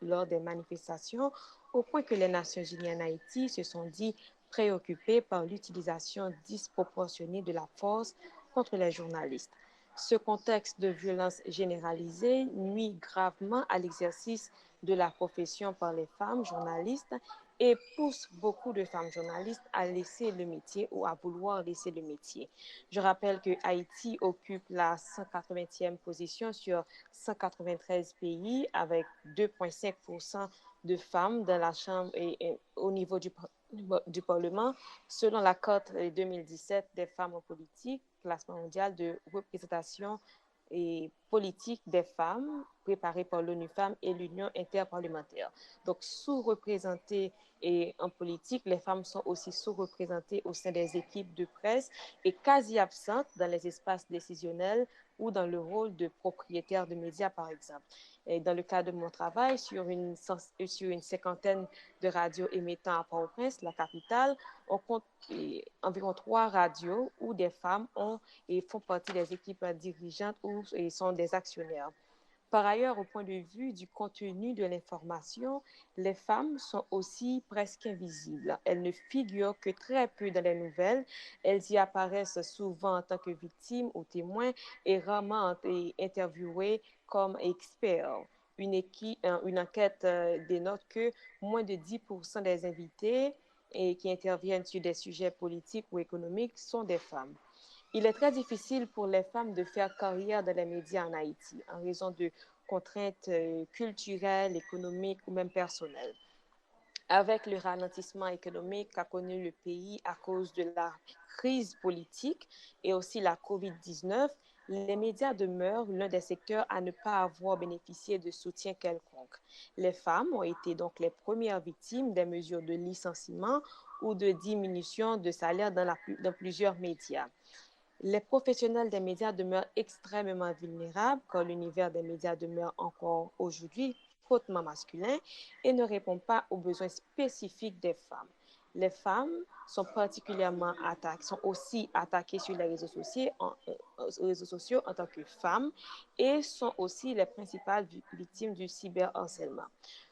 lors des manifestations, au point que les Nations unies en Haïti se sont dit préoccupées par l'utilisation disproportionnée de la force contre les journalistes. Ce contexte de violence généralisée nuit gravement à l'exercice de la profession par les femmes journalistes et pousse beaucoup de femmes journalistes à laisser le métier ou à vouloir laisser le métier. Je rappelle que Haïti occupe la 180e position sur 193 pays avec 2,5% de femmes dans la Chambre et au niveau du Parlement, selon la cote 2017 des femmes en politique, classement mondial de représentation et politique des femmes préparé par l'ONU Femmes et l'Union interparlementaire. Donc, sous-représentées et en politique, les femmes sont aussi sous-représentées au sein des équipes de presse et quasi absentes dans les espaces décisionnels ou dans le rôle de propriétaire de médias, par exemple. Et dans le cadre de mon travail, sur une cinquantaine de radios émettant à Port-au-Prince, la capitale, on compte environ 3 radios où des femmes font partie des équipes dirigeantes ou sont des actionnaires. Par ailleurs, au point de vue du contenu de l'information, les femmes sont aussi presque invisibles. Elles ne figurent que très peu dans les nouvelles. Elles y apparaissent souvent en tant que victimes ou témoins et rarement interviewées comme experts. Une enquête dénote que moins de 10% des invités qui interviennent sur des sujets politiques ou économiques sont des femmes. Il est très difficile pour les femmes de faire carrière dans les médias en Haïti en raison de contraintes culturelles, économiques ou même personnelles. Avec le ralentissement économique qu'a connu le pays à cause de la crise politique et aussi la COVID-19, les médias demeurent l'un des secteurs à ne pas avoir bénéficié de soutien quelconque. Les femmes ont été donc les premières victimes des mesures de licenciement ou de diminution de salaire dans plusieurs médias. Les professionnels des médias demeurent extrêmement vulnérables car l'univers des médias demeure encore aujourd'hui hautement masculin et ne répond pas aux besoins spécifiques des femmes. Les femmes sont aussi attaquées sur les réseaux sociaux en tant que femmes et sont aussi les principales victimes du cyberharcèlement.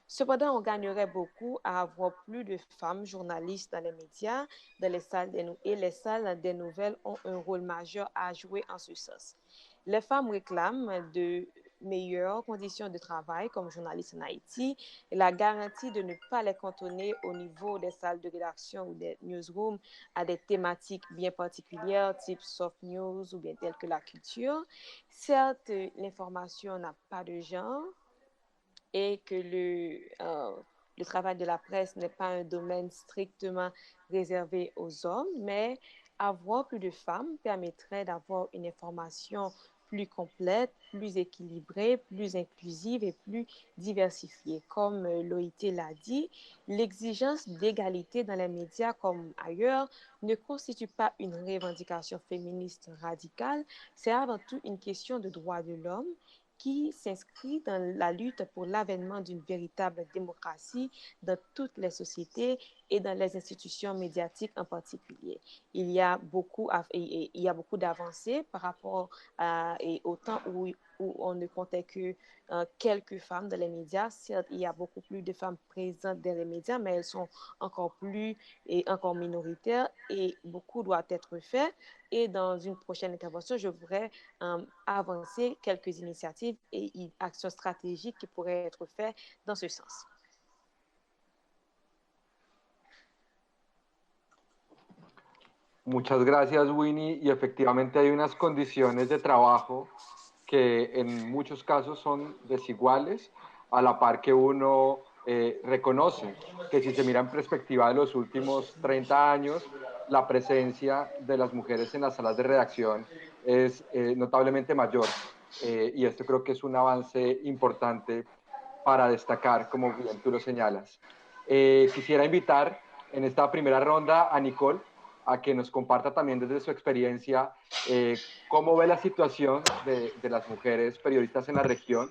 Cependant, on gagnerait beaucoup à avoir plus de femmes journalistes dans les médias, les salles des nouvelles ont un rôle majeur à jouer en ce sens. Les femmes réclament de meilleures conditions de travail comme journalistes en Haïti et la garantie de ne pas les cantonner au niveau des salles de rédaction ou des newsrooms à des thématiques bien particulières, type soft news ou bien telles que la culture. Certes, l'information n'a pas de genre, et que le travail de la presse n'est pas un domaine strictement réservé aux hommes, mais avoir plus de femmes permettrait d'avoir une information plus complète, plus équilibrée, plus inclusive et plus diversifiée. Comme l'OIT l'a dit, l'exigence d'égalité dans les médias comme ailleurs ne constitue pas une revendication féministe radicale, c'est avant tout une question de droits de l'homme qui s'inscrit dans la lutte pour l'avènement d'une véritable démocratie dans toutes les sociétés et dans les institutions médiatiques en particulier. Il y a beaucoup d'avancées par rapport au temps où on ne comptait que quelques femmes dans les médias. Certes, il y a beaucoup plus de femmes présentes dans les médias, mais elles sont encore minoritaires et beaucoup doit être fait. Et dans une prochaine intervention, je voudrais avancer quelques initiatives et actions stratégiques qui pourraient être faites dans ce sens. Muchas gracias, Winnie. Y efectivamente hay unas condiciones de trabajo que en muchos casos son desiguales, a la par que uno reconoce que si se mira en perspectiva de los últimos 30 años, la presencia de las mujeres en las salas de redacción es notablemente mayor. Y esto creo que es un avance importante para destacar, como bien tú lo señalas. Quisiera invitar en esta primera ronda a Nicole a que nos comparta también desde su experiencia cómo ve la situación de las mujeres periodistas en la región,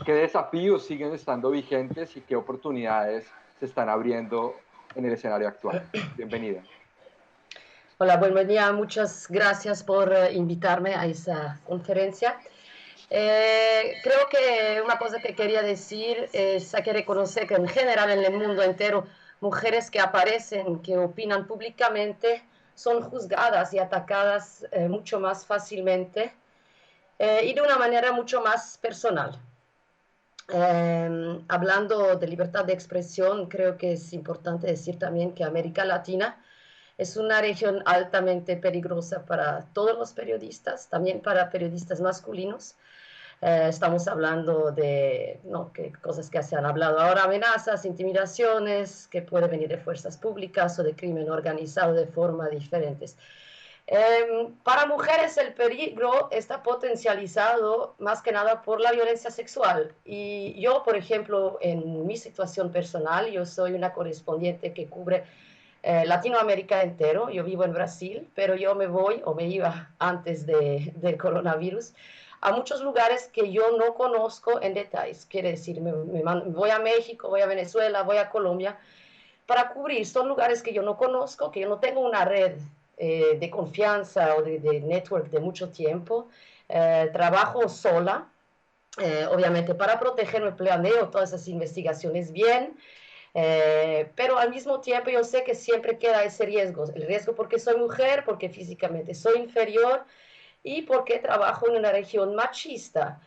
qué desafíos siguen estando vigentes y qué oportunidades se están abriendo en el escenario actual. Bienvenida. Hola, buen día. Muchas gracias por invitarme a esa conferencia. Creo que una cosa que quería decir es hay que reconocer que en general en el mundo entero mujeres que aparecen, que opinan públicamente, son juzgadas y atacadas mucho más fácilmente y de una manera mucho más personal. Hablando de libertad de expresión, creo que es importante decir también que América Latina es una región altamente peligrosa para todos los periodistas, también para periodistas masculinos. Estamos hablando de cosas que se han hablado ahora, amenazas, intimidaciones, que pueden venir de fuerzas públicas o de crimen organizado de forma diferentes. Para mujeres el peligro está potencializado más que nada por la violencia sexual. Y yo, por ejemplo, en mi situación personal, yo soy una correspondiente que cubre Latinoamérica entero. Yo vivo en Brasil, pero yo me iba antes del coronavirus, a muchos lugares que yo no conozco en detalles. Quiere decir, voy a México, voy a Venezuela, voy a Colombia para cubrir. Son lugares que yo no conozco, que yo no tengo una red de confianza o de network de mucho tiempo. Trabajo sola, obviamente para protegerme, planeo todas esas investigaciones bien, pero al mismo tiempo yo sé que siempre queda ese riesgo, el riesgo porque soy mujer, porque físicamente soy inferior y porque trabajo en una región machista.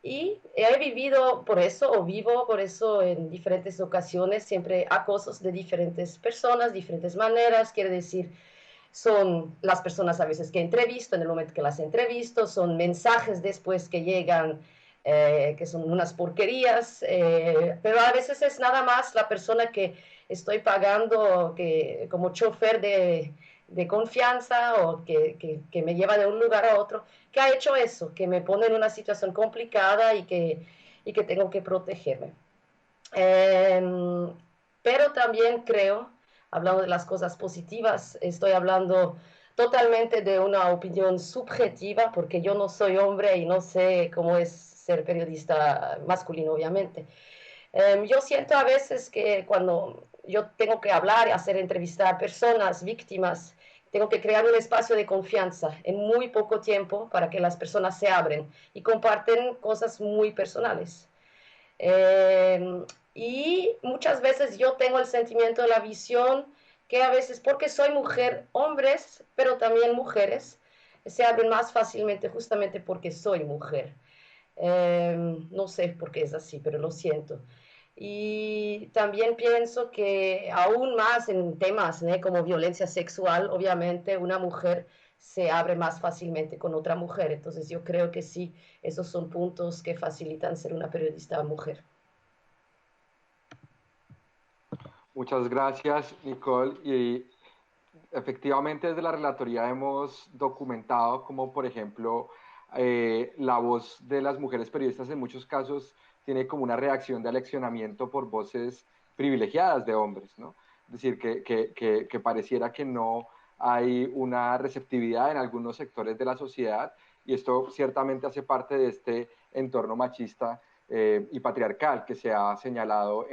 Y he vivido por eso, o vivo por eso en diferentes ocasiones, siempre acosos de diferentes personas, diferentes maneras, quiere decir, son las personas a veces que entrevisto, en el momento que las entrevisto, son mensajes después que llegan, que son unas porquerías, pero a veces es nada más la persona que estoy pagando como chofer de confianza o que me lleva de un lugar a otro, que ha hecho eso, que me pone en una situación complicada y que tengo que protegerme. Pero también creo, hablando de las cosas positivas, estoy hablando totalmente de una opinión subjetiva, porque yo no soy hombre y no sé cómo es ser periodista masculino, obviamente. Yo siento a veces que cuando yo tengo que hablar y hacer entrevistar a personas, víctimas, tengo que crear un espacio de confianza en muy poco tiempo para que las personas se abren y comparten cosas muy personales. Y muchas veces yo tengo el sentimiento de la visión que a veces, porque soy mujer, hombres, pero también mujeres, se abren más fácilmente justamente porque soy mujer. No sé por qué es así, pero lo siento. Y también pienso que aún más en temas como violencia sexual, obviamente una mujer se abre más fácilmente con otra mujer. Entonces yo creo que sí, esos son puntos que facilitan ser una periodista mujer. Muchas gracias, Nicole. Y efectivamente desde la relatoría hemos documentado como, por ejemplo, la voz de las mujeres periodistas en muchos casos tiene como una reacción de aleccionamiento por voces privilegiadas de hombres, ¿no? Es decir, que pareciera que no hay una receptividad en algunos sectores de la sociedad, y esto ciertamente hace parte de este entorno machista y patriarcal que se ha señalado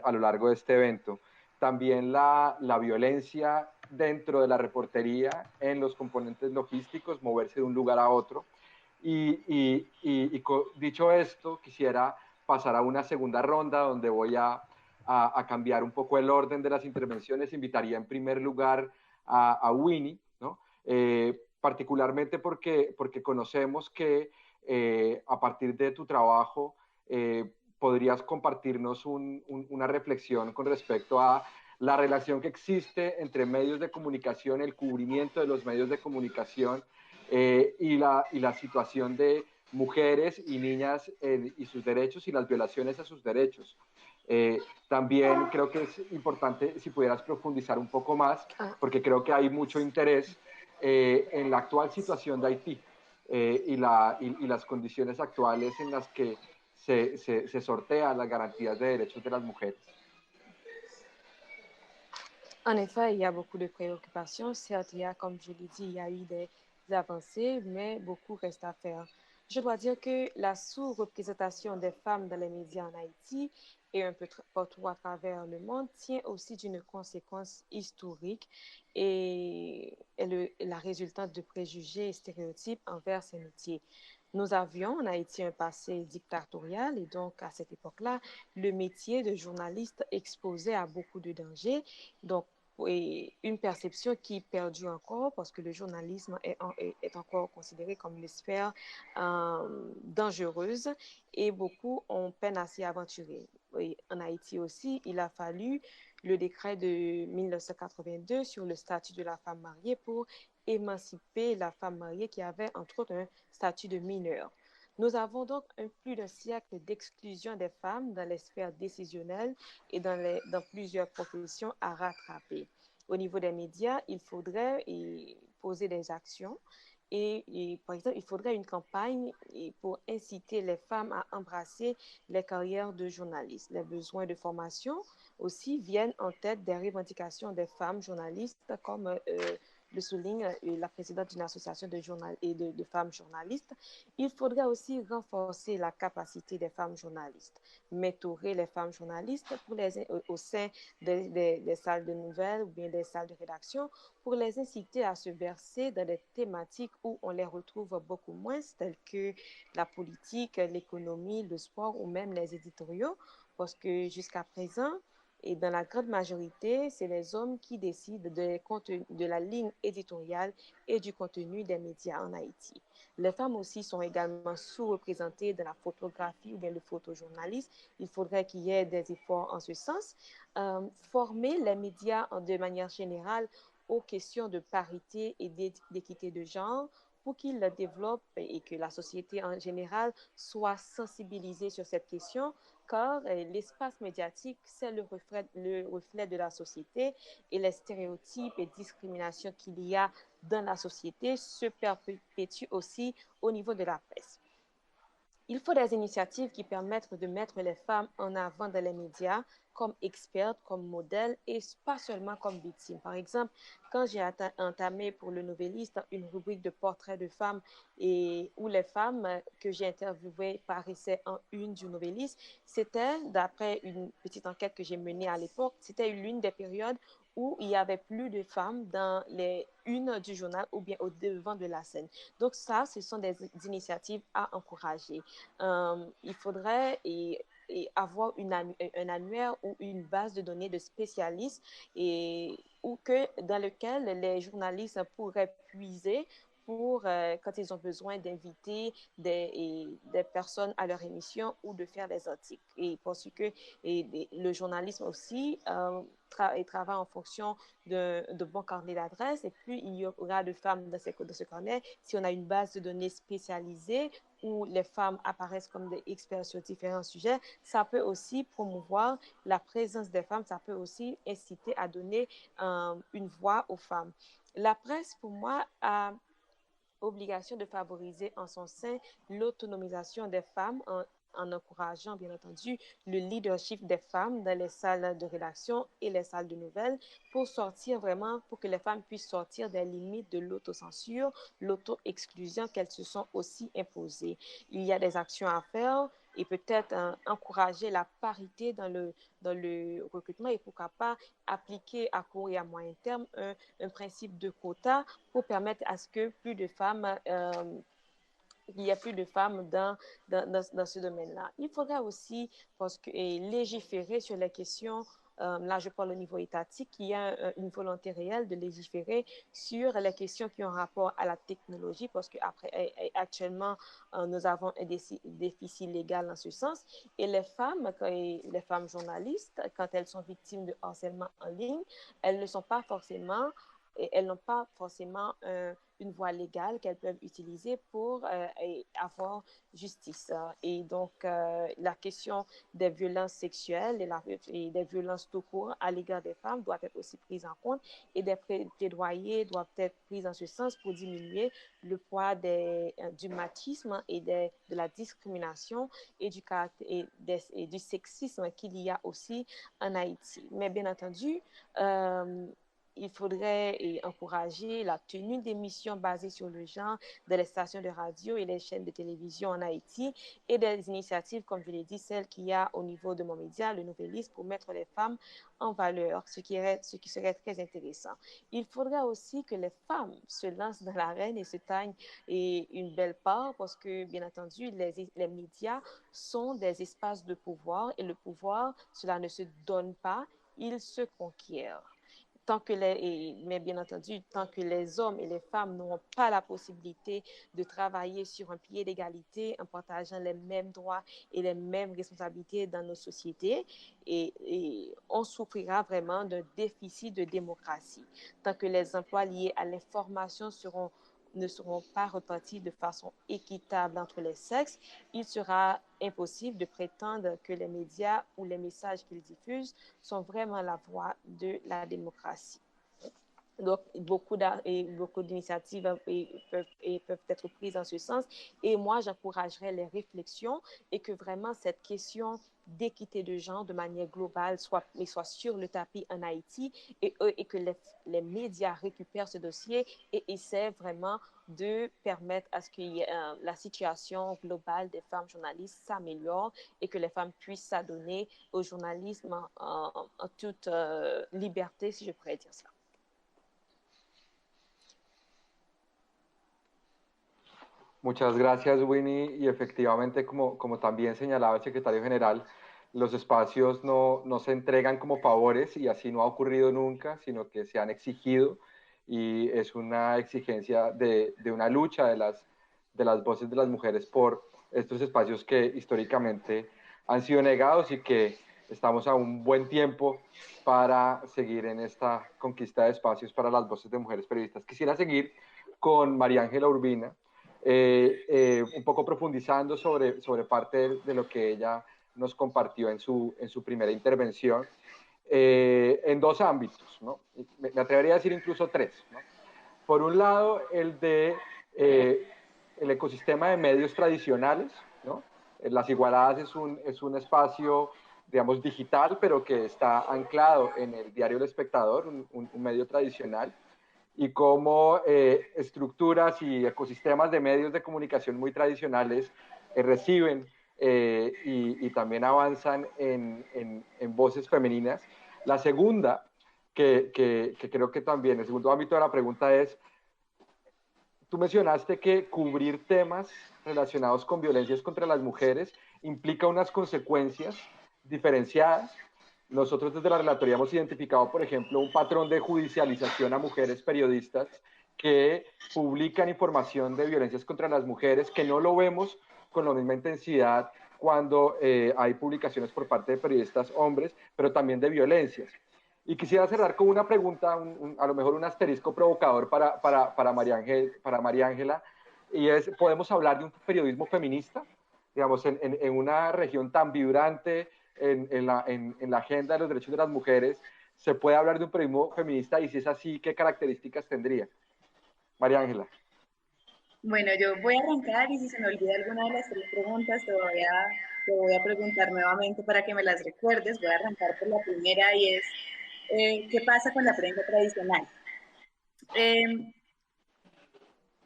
a lo largo de este evento. también la violencia dentro de la reportería en los componentes logísticos, moverse de un lugar a otro. Dicho esto, quisiera pasar a una segunda ronda donde voy a cambiar un poco el orden de las intervenciones. Invitaría en primer lugar a Winnie, ¿no? Particularmente porque conocemos que a partir de tu trabajo podrías compartirnos una reflexión con respecto a la relación que existe entre medios de comunicación, el cubrimiento de los medios de comunicación y la situación de mujeres y niñas y sus derechos y las violaciones a sus derechos. También creo que es importante si pudieras profundizar un poco más, porque creo que hay mucho interés en la actual situación de Haití y las condiciones actuales en las que se sortean las garantías de derechos de las mujeres. En effet, il y a beaucoup de préoccupations. Certes, il y a, comme je l'ai dit, il y a eu des avancées, mais beaucoup reste à faire. Je dois dire que la sous-représentation des femmes dans les médias en Haïti et un peu partout à travers le monde tient aussi d'une conséquence historique et est la résultante de préjugés et stéréotypes envers ces métiers. Nous avions en Haïti un passé dictatorial et donc à cette époque-là, le métier de journaliste exposait à beaucoup de dangers. Donc, et une perception qui perdure encore parce que le journalisme est encore considéré comme une sphère dangereuse et beaucoup ont peine à s'y aventurer. Et en Haïti aussi, il a fallu le décret de 1982 sur le statut de la femme mariée pour émanciper la femme mariée qui avait entre autres un statut de mineure. Nous avons donc plus d'un siècle d'exclusion des femmes dans les sphères décisionnelles et dans plusieurs professions à rattraper. Au niveau des médias, il faudrait poser des actions et par exemple, il faudrait une campagne pour inciter les femmes à embrasser les carrières de journalistes. Les besoins de formation aussi viennent en tête des revendications des femmes journalistes comme le souligne la présidente d'une association de femmes journalistes. Il faudrait aussi renforcer la capacité des femmes journalistes, mentorer les femmes journalistes au sein des salles de nouvelles ou bien des salles de rédaction pour les inciter à se verser dans des thématiques où on les retrouve beaucoup moins, telles que la politique, l'économie, le sport ou même les éditoriaux, parce que jusqu'à présent, et dans la grande majorité, c'est les hommes qui décident de la ligne éditoriale et du contenu des médias en Haïti. Les femmes aussi sont également sous-représentées dans la photographie ou bien le photojournalisme. Il faudrait qu'il y ait des efforts en ce sens. Former les médias de manière générale aux questions de parité et d'équité de genre pour qu'ils le développent et que la société en général soit sensibilisée sur cette question, car l'espace médiatique, c'est le reflet de la société et les stéréotypes et discriminations qu'il y a dans la société se perpétuent aussi au niveau de la presse. Il faut des initiatives qui permettent de mettre les femmes en avant dans les médias comme expertes, comme modèles et pas seulement comme victimes. Par exemple, quand j'ai entamé pour le Nouvelliste une rubrique de portraits de femmes et où les femmes que j'ai interviewées paraissaient en une du Nouvelliste, c'était, d'après une petite enquête que j'ai menée à l'époque, c'était l'une des périodes où il y avait plus de femmes dans les unes du journal ou bien au devant de la scène. Donc ça, ce sont des initiatives à encourager. Il faudrait avoir un annuaire ou une base de données de spécialistes dans lequel les journalistes pourraient puiser pour quand ils ont besoin d'inviter des personnes à leur émission ou de faire des articles. Et parce que le journalisme aussi travaille en fonction de bons carnets d'adresses et plus il y aura de femmes dans ce carnet, si on a une base de données spécialisée où les femmes apparaissent comme des experts sur différents sujets, ça peut aussi promouvoir la présence des femmes, ça peut aussi inciter à donner une voix aux femmes. La presse, pour moi, a obligation de favoriser en son sein l'autonomisation des femmes en encourageant, bien entendu, le leadership des femmes dans les salles de rédaction et les salles de nouvelles pour que les femmes puissent sortir des limites de l'autocensure, l'auto-exclusion qu'elles se sont aussi imposées. Il y a des actions à faire et peut-être encourager la parité dans le recrutement et pourquoi pas appliquer à court et à moyen terme un principe de quota pour permettre à ce que plus de femmes il y a plus de femmes dans ce domaine-là. Il faudra aussi légiférer sur les questions, là je parle au niveau étatique, il y a une volonté réelle de légiférer sur les questions qui ont rapport à la technologie, parce qu'actuellement, nous avons un déficit légal en ce sens, et les femmes journalistes, quand elles sont victimes de harcèlement en ligne, elles n'ont pas forcément une voie légale qu'elles peuvent utiliser pour avoir justice. Et donc, la question des violences sexuelles et des violences tout court à l'égard des femmes doit être aussi prise en compte, et des plaidoyers doivent être pris en ce sens pour diminuer le poids du machisme et de la discrimination et du sexisme qu'il y a aussi en Haïti. Mais bien entendu, il faudrait encourager la tenue d'émissions basées sur le genre dans les stations de radio et les chaînes de télévision en Haïti, et des initiatives, comme je l'ai dit, celles qu'il y a au niveau de mon média, le Nouvelliste, pour mettre les femmes en valeur, ce qui serait très intéressant. Il faudra aussi que les femmes se lancent dans l'arène et se taillent une belle part, parce que, bien entendu, les médias sont des espaces de pouvoir, et le pouvoir, cela ne se donne pas, il se conquiert. Mais bien entendu, tant que les hommes et les femmes n'auront pas la possibilité de travailler sur un pied d'égalité en partageant les mêmes droits et les mêmes responsabilités dans nos sociétés, et on souffrira vraiment d'un déficit de démocratie. Tant que les emplois liés à l'information ne seront pas repartis de façon équitable entre les sexes, il sera impossible de prétendre que les médias ou les messages qu'ils diffusent sont vraiment la voie de la démocratie. Donc, beaucoup d'initiatives peuvent être prises en ce sens, et moi, j'encouragerais les réflexions, et que vraiment cette question d'équité de genre de manière globale soit sur le tapis en Haïti, et que les médias récupèrent ce dossier et essaient vraiment de permettre à ce que la situation globale des femmes journalistes s'améliore, et que les femmes puissent s'adonner au journalisme en toute liberté, si je pourrais dire cela. Muchas gracias, Winnie. Y efectivamente, como también señalaba el secretario general, los espacios no se entregan como favores, y así no ha ocurrido nunca, sino que se han exigido, y es una exigencia de una lucha de las voces de las mujeres por estos espacios que históricamente han sido negados, y que estamos a un buen tiempo para seguir en esta conquista de espacios para las voces de mujeres periodistas. Quisiera seguir con María Ángela Urbina, un poco profundizando sobre parte de lo que ella nos compartió en su primera intervención, en dos ámbitos, ¿no? Me atrevería a decir incluso tres, ¿no? Por un lado, el ecosistema de medios tradicionales, ¿no? Las Igualadas es un espacio, digamos, digital, pero que está anclado en el diario El Espectador, un medio tradicional, y cómo estructuras y ecosistemas de medios de comunicación muy tradicionales reciben y también avanzan en voces femeninas. La segunda, que creo que también, el segundo ámbito de la pregunta es, tú mencionaste que cubrir temas relacionados con violencias contra las mujeres implica unas consecuencias diferenciadas. Nosotros desde la Relatoría hemos identificado, por ejemplo, un patrón de judicialización a mujeres periodistas que publican información de violencias contra las mujeres, que no lo vemos con la misma intensidad cuando hay publicaciones por parte de periodistas hombres, pero también de violencias. Y quisiera cerrar con una pregunta, a lo mejor un asterisco provocador para María Ángela, y es, ¿podemos hablar de un periodismo feminista? Digamos, en una región tan vibrante, en la agenda de los derechos de las mujeres, ¿se puede hablar de un periodismo feminista? Y si es así, ¿qué características tendría? María Ángela. Bueno, yo voy a arrancar, y si se me olvida alguna de las tres preguntas, te voy a preguntar nuevamente para que me las recuerdes. Voy a arrancar por la primera, y es, ¿qué pasa con la prensa tradicional?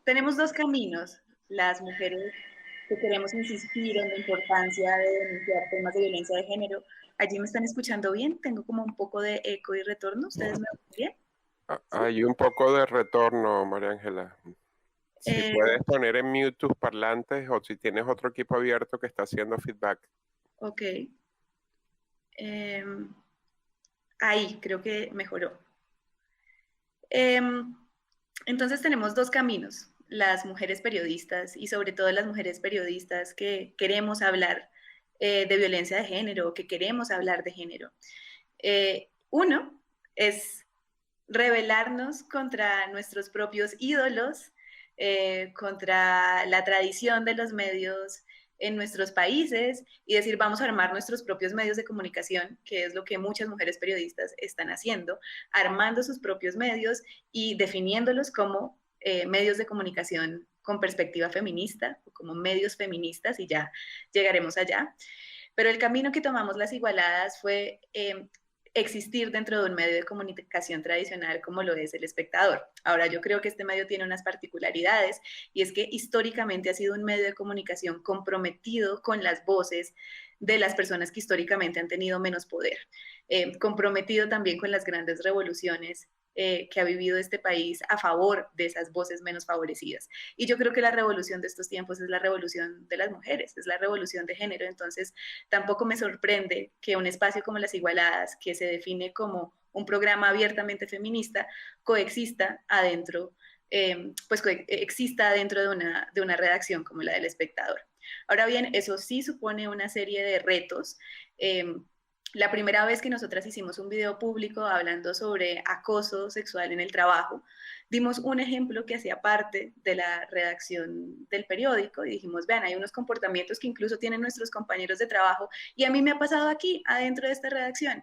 Tenemos dos caminos, las mujeres que queremos insistir en la importancia de denunciar temas de violencia de género. ¿Allí me están escuchando bien? Tengo como un poco de eco y retorno. ¿Ustedes me oyen bien? Hay un poco de retorno, María Ángela. Si puedes poner en mute tus parlantes o si tienes otro equipo abierto que está haciendo feedback. Ok. Ahí, creo que mejoró. Entonces tenemos dos caminos, las mujeres periodistas y sobre todo las mujeres periodistas que queremos hablar de violencia de género, que queremos hablar de género. Uno es rebelarnos contra nuestros propios ídolos, contra la tradición de los medios en nuestros países y decir vamos a armar nuestros propios medios de comunicación, que es lo que muchas mujeres periodistas están haciendo, armando sus propios medios y definiéndolos como medios de comunicación con perspectiva feminista o como medios feministas y ya llegaremos allá. Pero el camino que tomamos las Igualadas fue existir dentro de un medio de comunicación tradicional como lo es El Espectador. Ahora yo creo que este medio tiene unas particularidades y es que históricamente ha sido un medio de comunicación comprometido con las voces de las personas que históricamente han tenido menos poder, comprometido también con las grandes revoluciones que ha vivido este país a favor de esas voces menos favorecidas. Y yo creo que la revolución de estos tiempos es la revolución de las mujeres, es la revolución de género. Entonces, tampoco me sorprende que un espacio como Las Igualadas, que se define como un programa abiertamente feminista, coexista adentro, exista dentro de una redacción como la del Espectador. Ahora bien, eso sí supone una serie de retos. La primera vez que nosotras hicimos un video público hablando sobre acoso sexual en el trabajo, dimos un ejemplo que hacía parte de la redacción del periódico y dijimos, vean, hay unos comportamientos que incluso tienen nuestros compañeros de trabajo y a mí me ha pasado aquí, adentro de esta redacción.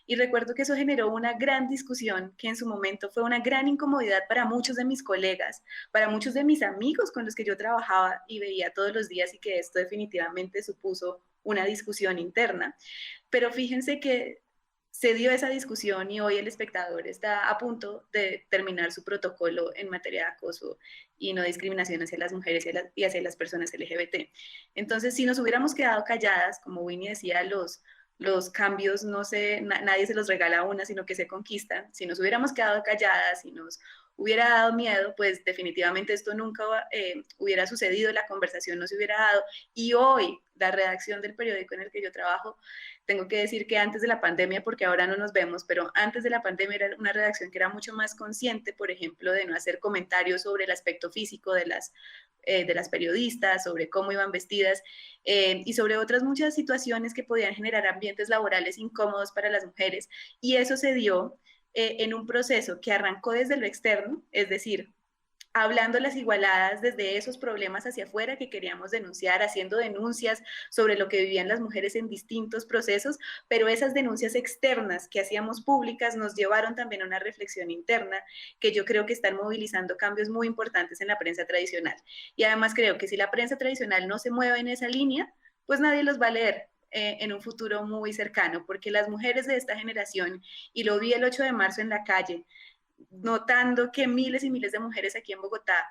Y recuerdo que eso generó una gran discusión que en su momento fue una gran incomodidad para muchos de mis colegas, para muchos de mis amigos con los que yo trabajaba y veía todos los días y que esto definitivamente supuso una discusión interna. Pero fíjense que se dio esa discusión y hoy El Espectador está a punto de terminar su protocolo en materia de acoso y no discriminación hacia las mujeres y hacia las personas LGBT. Entonces, si nos hubiéramos quedado calladas, como Winnie decía, los cambios nadie se los regala a una, sino que se conquistan. Si nos hubiéramos quedado calladas, si nos hubiera dado miedo, pues definitivamente esto nunca hubiera sucedido, la conversación no se hubiera dado. Y hoy, la redacción del periódico en el que yo trabajo, tengo que decir que antes de la pandemia, porque ahora no nos vemos, pero antes de la pandemia era una redacción que era mucho más consciente, por ejemplo, de no hacer comentarios sobre el aspecto físico de las periodistas, sobre cómo iban vestidas y sobre otras muchas situaciones que podían generar ambientes laborales incómodos para las mujeres. Y eso se dio en un proceso que arrancó desde lo externo, es decir, hablando Las Igualadas desde esos problemas hacia afuera que queríamos denunciar, haciendo denuncias sobre lo que vivían las mujeres en distintos procesos, pero esas denuncias externas que hacíamos públicas nos llevaron también a una reflexión interna que yo creo que están movilizando cambios muy importantes en la prensa tradicional. Y además creo que si la prensa tradicional no se mueve en esa línea, pues nadie los va a leer en un futuro muy cercano, porque las mujeres de esta generación, y lo vi el 8 de marzo en la calle, notando que miles y miles de mujeres aquí en Bogotá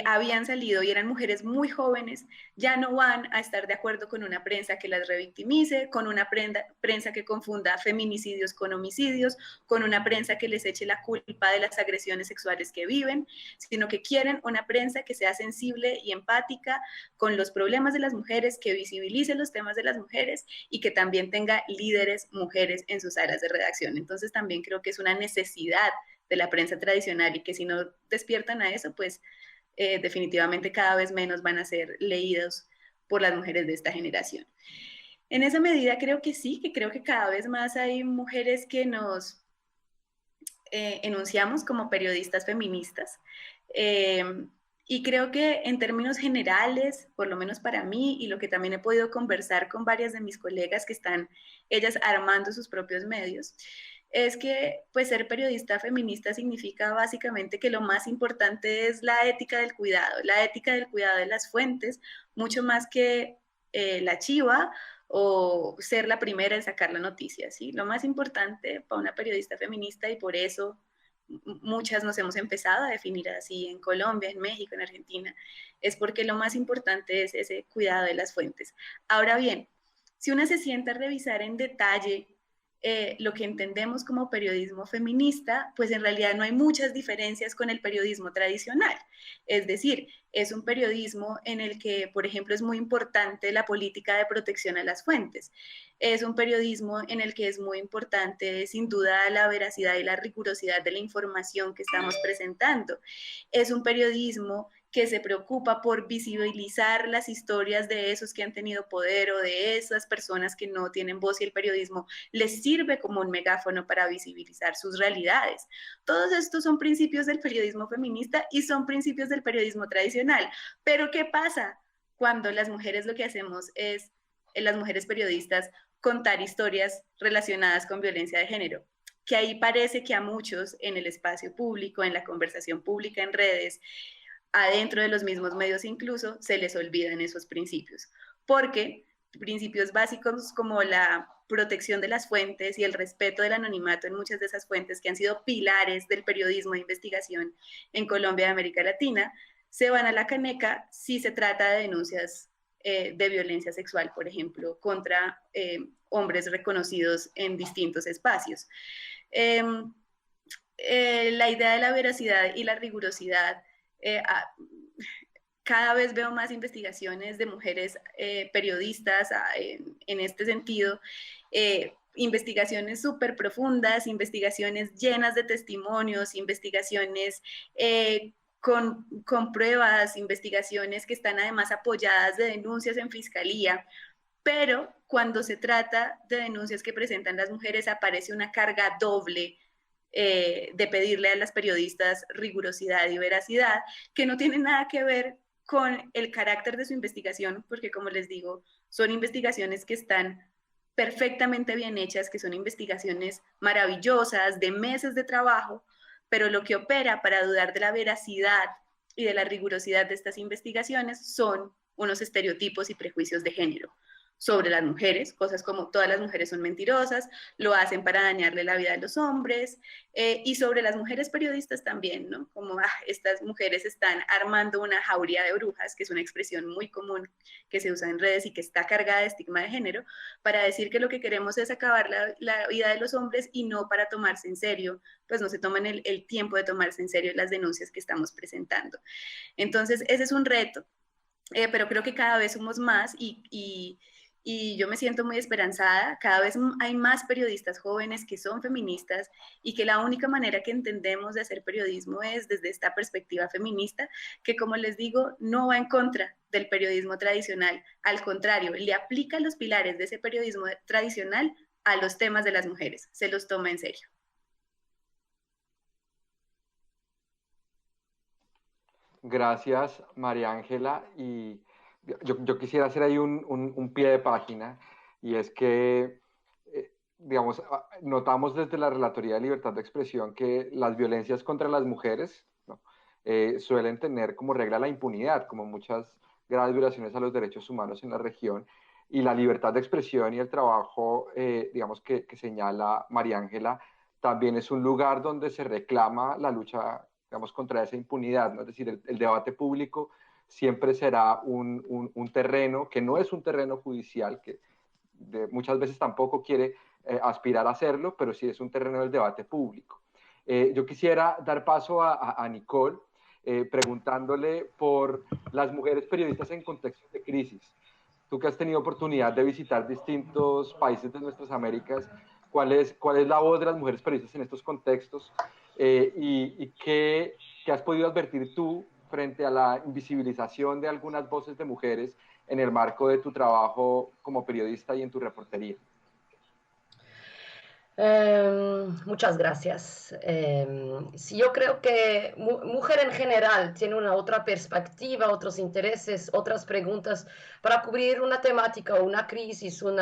habían salido y eran mujeres muy jóvenes, ya no van a estar de acuerdo con una prensa que las revictimice, con una prensa que confunda feminicidios con homicidios, con una prensa que les eche la culpa de las agresiones sexuales que viven, sino que quieren una prensa que sea sensible y empática con los problemas de las mujeres, que visibilice los temas de las mujeres y que también tenga líderes mujeres en sus áreas de redacción. Entonces también creo que es una necesidad de la prensa tradicional y que si no despiertan a eso, pues definitivamente cada vez menos van a ser leídos por las mujeres de esta generación. En esa medida creo que sí, que creo que cada vez más hay mujeres que nos enunciamos como periodistas feministas. Y creo que en términos generales, por lo menos para mí, y lo que también he podido conversar con varias de mis colegas que están ellas armando sus propios medios, es que pues ser periodista feminista significa básicamente que lo más importante es la ética del cuidado de las fuentes, mucho más que la chiva o ser la primera en sacar la noticia, ¿sí? Lo más importante para una periodista feminista, y por eso muchas nos hemos empezado a definir así en Colombia, en México, en Argentina, es porque lo más importante es ese cuidado de las fuentes. Ahora bien, si uno se sienta a revisar en detalle lo que entendemos como periodismo feminista, pues en realidad no hay muchas diferencias con el periodismo tradicional. Es decir, es un periodismo en el que, por ejemplo, es muy importante la política de protección a las fuentes. Es un periodismo en el que es muy importante, sin duda, la veracidad y la rigurosidad de la información que estamos presentando. Es un periodismo que se preocupa por visibilizar las historias de esos que han tenido poder o de esas personas que no tienen voz, y el periodismo les sirve como un megáfono para visibilizar sus realidades. Todos estos son principios del periodismo feminista y son principios del periodismo tradicional. Pero ¿qué pasa cuando las mujeres lo que hacemos es, las mujeres periodistas, contar historias relacionadas con violencia de género? Que ahí parece que a muchos en el espacio público, en la conversación pública, en redes, adentro de los mismos medios incluso, se les olvidan esos principios, porque principios básicos como la protección de las fuentes y el respeto del anonimato en muchas de esas fuentes, que han sido pilares del periodismo de investigación en Colombia y América Latina, se van a la caneca si se trata de denuncias de violencia sexual, por ejemplo, contra hombres reconocidos en distintos espacios. La idea de la veracidad y la rigurosidad, cada vez veo más investigaciones de mujeres periodistas en este sentido, investigaciones súper profundas, investigaciones llenas de testimonios, investigaciones con pruebas, investigaciones que están además apoyadas de denuncias en fiscalía, pero cuando se trata de denuncias que presentan las mujeres aparece una carga doble de pedirle a las periodistas rigurosidad y veracidad, que no tiene nada que ver con el carácter de su investigación, porque como les digo, son investigaciones que están perfectamente bien hechas, que son investigaciones maravillosas, de meses de trabajo, pero lo que opera para dudar de la veracidad y de la rigurosidad de estas investigaciones son unos estereotipos y prejuicios de género sobre las mujeres, cosas como todas las mujeres son mentirosas, lo hacen para dañarle la vida a los hombres, y sobre las mujeres periodistas también, ¿no? Como estas mujeres están armando una jauría de brujas, que es una expresión muy común que se usa en redes y que está cargada de estigma de género, para decir que lo que queremos es acabar la vida de los hombres y no para tomarse en serio, pues no se toman el tiempo de tomarse en serio las denuncias que estamos presentando. Entonces, ese es un reto, pero creo que cada vez somos más y yo me siento muy esperanzada. Cada vez hay más periodistas jóvenes que son feministas y que la única manera que entendemos de hacer periodismo es desde esta perspectiva feminista, que como les digo, no va en contra del periodismo tradicional, al contrario, le aplica los pilares de ese periodismo tradicional a los temas de las mujeres, se los toma en serio. Gracias, María Ángela, y yo quisiera hacer ahí un pie de página, y es que, digamos, notamos desde la Relatoría de Libertad de Expresión que las violencias contra las mujeres, ¿no? Suelen tener como regla la impunidad, como muchas graves violaciones a los derechos humanos en la región, y la libertad de expresión y el trabajo, digamos, que señala María Ángela, también es un lugar donde se reclama la lucha, digamos, contra esa impunidad, ¿no? Es decir, el debate público siempre será un terreno que no es un terreno judicial, que muchas veces tampoco quiere aspirar a hacerlo, pero sí es un terreno del debate público. Yo quisiera dar paso a Nicole, preguntándole por las mujeres periodistas en contextos de crisis. Tú que has tenido oportunidad de visitar distintos países de nuestras Américas, ¿cuál es la voz de las mujeres periodistas en estos contextos? ¿Y qué has podido advertir tú frente a la invisibilización de algunas voces de mujeres en el marco de tu trabajo como periodista y en tu reportería? Muchas gracias. Sí, yo creo que mujer en general tiene una otra perspectiva, otros intereses, otras preguntas para cubrir una temática o una crisis, un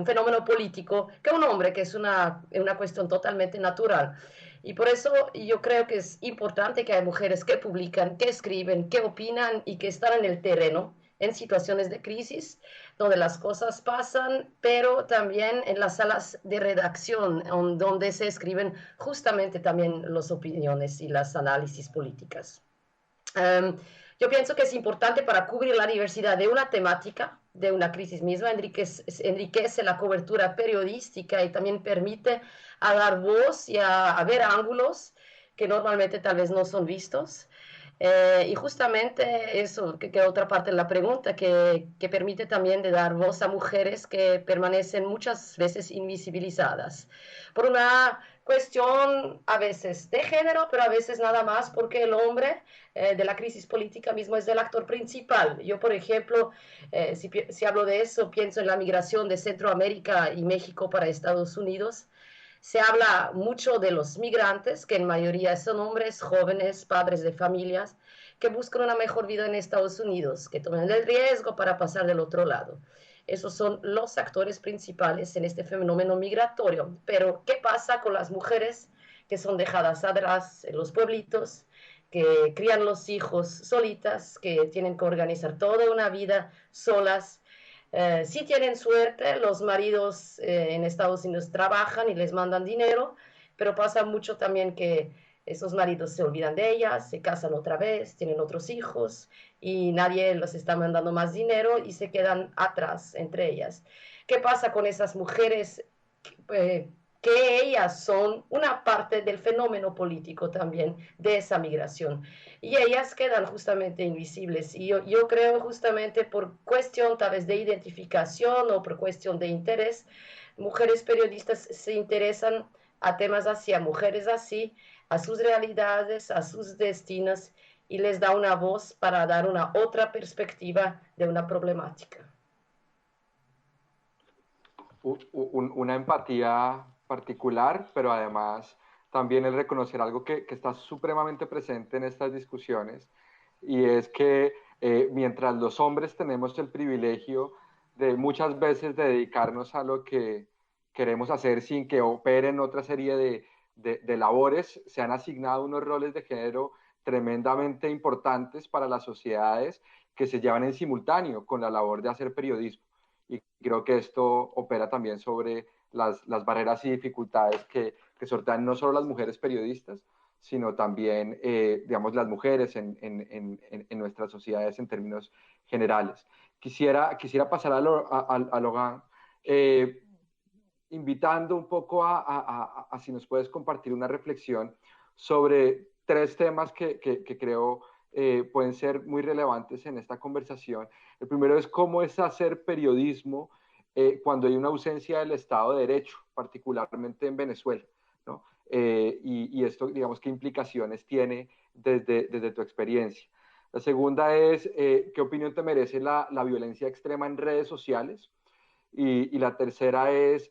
fenómeno político, que un hombre, que es una cuestión totalmente natural. Y por eso yo creo que es importante que hay mujeres que publican, que escriben, que opinan y que están en el terreno, en situaciones de crisis, donde las cosas pasan, pero también en las salas de redacción, donde se escriben justamente también las opiniones y las análisis políticas. Yo pienso que es importante para cubrir la diversidad de una temática, de una crisis misma, enriquece la cobertura periodística y también permite a dar voz y a ver ángulos que normalmente tal vez no son vistos. Y justamente eso, que otra parte de la pregunta, que permite también de dar voz a mujeres que permanecen muchas veces invisibilizadas por una cuestión a veces de género, pero a veces nada más porque el hombre de la crisis política mismo es el actor principal. Yo, por ejemplo, si hablo de eso, pienso en la migración de Centroamérica y México para Estados Unidos. Se habla mucho de los migrantes, que en mayoría son hombres jóvenes, padres de familias, que buscan una mejor vida en Estados Unidos, que toman el riesgo para pasar del otro lado. Esos son los actores principales en este fenómeno migratorio. Pero, ¿qué pasa con las mujeres que son dejadas atrás en los pueblitos, que crían los hijos solitas, que tienen que organizar toda una vida solas? Si tienen suerte, los maridos en Estados Unidos trabajan y les mandan dinero, pero pasa mucho también que esos maridos se olvidan de ellas, se casan otra vez, tienen otros hijos y nadie les está mandando más dinero y se quedan atrás entre ellas. ¿Qué pasa con esas mujeres? Que ellas son una parte del fenómeno político también de esa migración. Y ellas quedan justamente invisibles. Y yo creo justamente por cuestión tal vez de identificación o por cuestión de interés, mujeres periodistas se interesan a temas así, a mujeres así, a sus realidades, a sus destinos, y les da una voz para dar una otra perspectiva de una problemática. Una empatía particular, pero además también el reconocer algo que está supremamente presente en estas discusiones, y es que mientras los hombres tenemos el privilegio de muchas veces de dedicarnos a lo que queremos hacer sin que operen otra serie de labores, se han asignado unos roles de género tremendamente importantes para las sociedades que se llevan en simultáneo con la labor de hacer periodismo. Y creo que esto opera también sobre las barreras y dificultades que sortean no solo las mujeres periodistas, sino también, digamos, las mujeres en nuestras sociedades en términos generales. Quisiera pasar a Logan, invitando un poco a si nos puedes compartir una reflexión sobre tres temas que creo pueden ser muy relevantes en esta conversación. El primero es cómo es hacer periodismo cuando hay una ausencia del Estado de Derecho, particularmente en Venezuela, ¿no? Y esto, digamos, ¿qué implicaciones tiene desde tu experiencia? La segunda es, ¿qué opinión te merece la violencia extrema en redes sociales? Y la tercera es,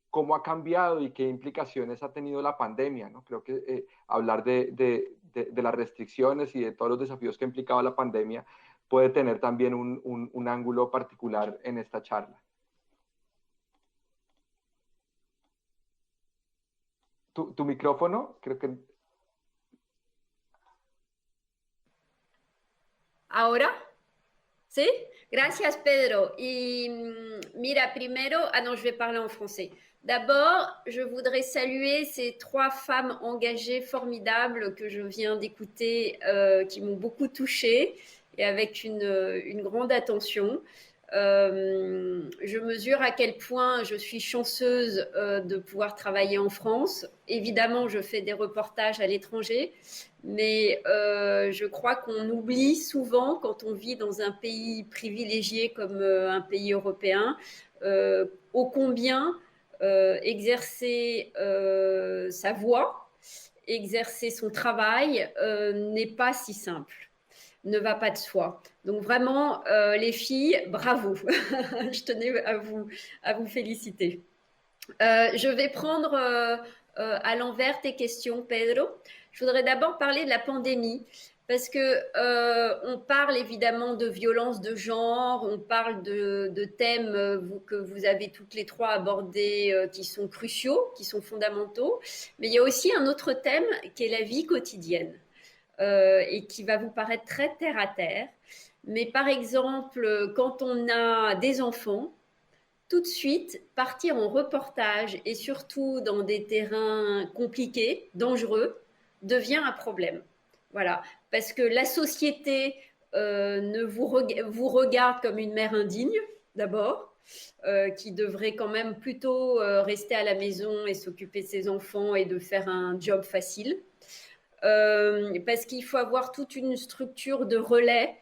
¿cómo ha cambiado y qué implicaciones ha tenido la pandemia, ¿no? Creo que hablar de las restricciones y de todos los desafíos que ha implicado la pandemia puede tener también un ángulo particular en esta charla. Tu micrófono, creo que... ¿Ahora? ¿Sí? Gracias, Pedro. Y mira, primero, non, je vais parler en français. D'abord, je voudrais saluer ces trois femmes engagées formidables que je viens d'écouter, qui m'ont beaucoup touchée et avec une grande attention. Je mesure à quel point je suis chanceuse de pouvoir travailler en France. Évidemment, je fais des reportages à l'étranger, mais je crois qu'on oublie souvent, quand on vit dans un pays privilégié comme un pays européen, ô combien exercer sa voix, exercer son travail n'est pas si simple, ne va pas de soi. Donc vraiment, les filles, bravo. Je tenais à vous féliciter. Je vais prendre à l'envers tes questions, Pedro. Je voudrais d'abord parler de la pandémie, parce qu'on parle évidemment de violence de genre, on parle de thèmes que vous avez toutes les trois abordés qui sont cruciaux, qui sont fondamentaux, mais il y a aussi un autre thème qui est la vie quotidienne et qui va vous paraître très terre à terre, Mais par exemple, quand on a des enfants, tout de suite, partir en reportage et surtout dans des terrains compliqués, dangereux, devient un problème. Voilà, parce que la société vous regarde comme une mère indigne, d'abord, qui devrait quand même plutôt rester à la maison et s'occuper de ses enfants et de faire un job facile. Parce qu'il faut avoir toute une structure de relais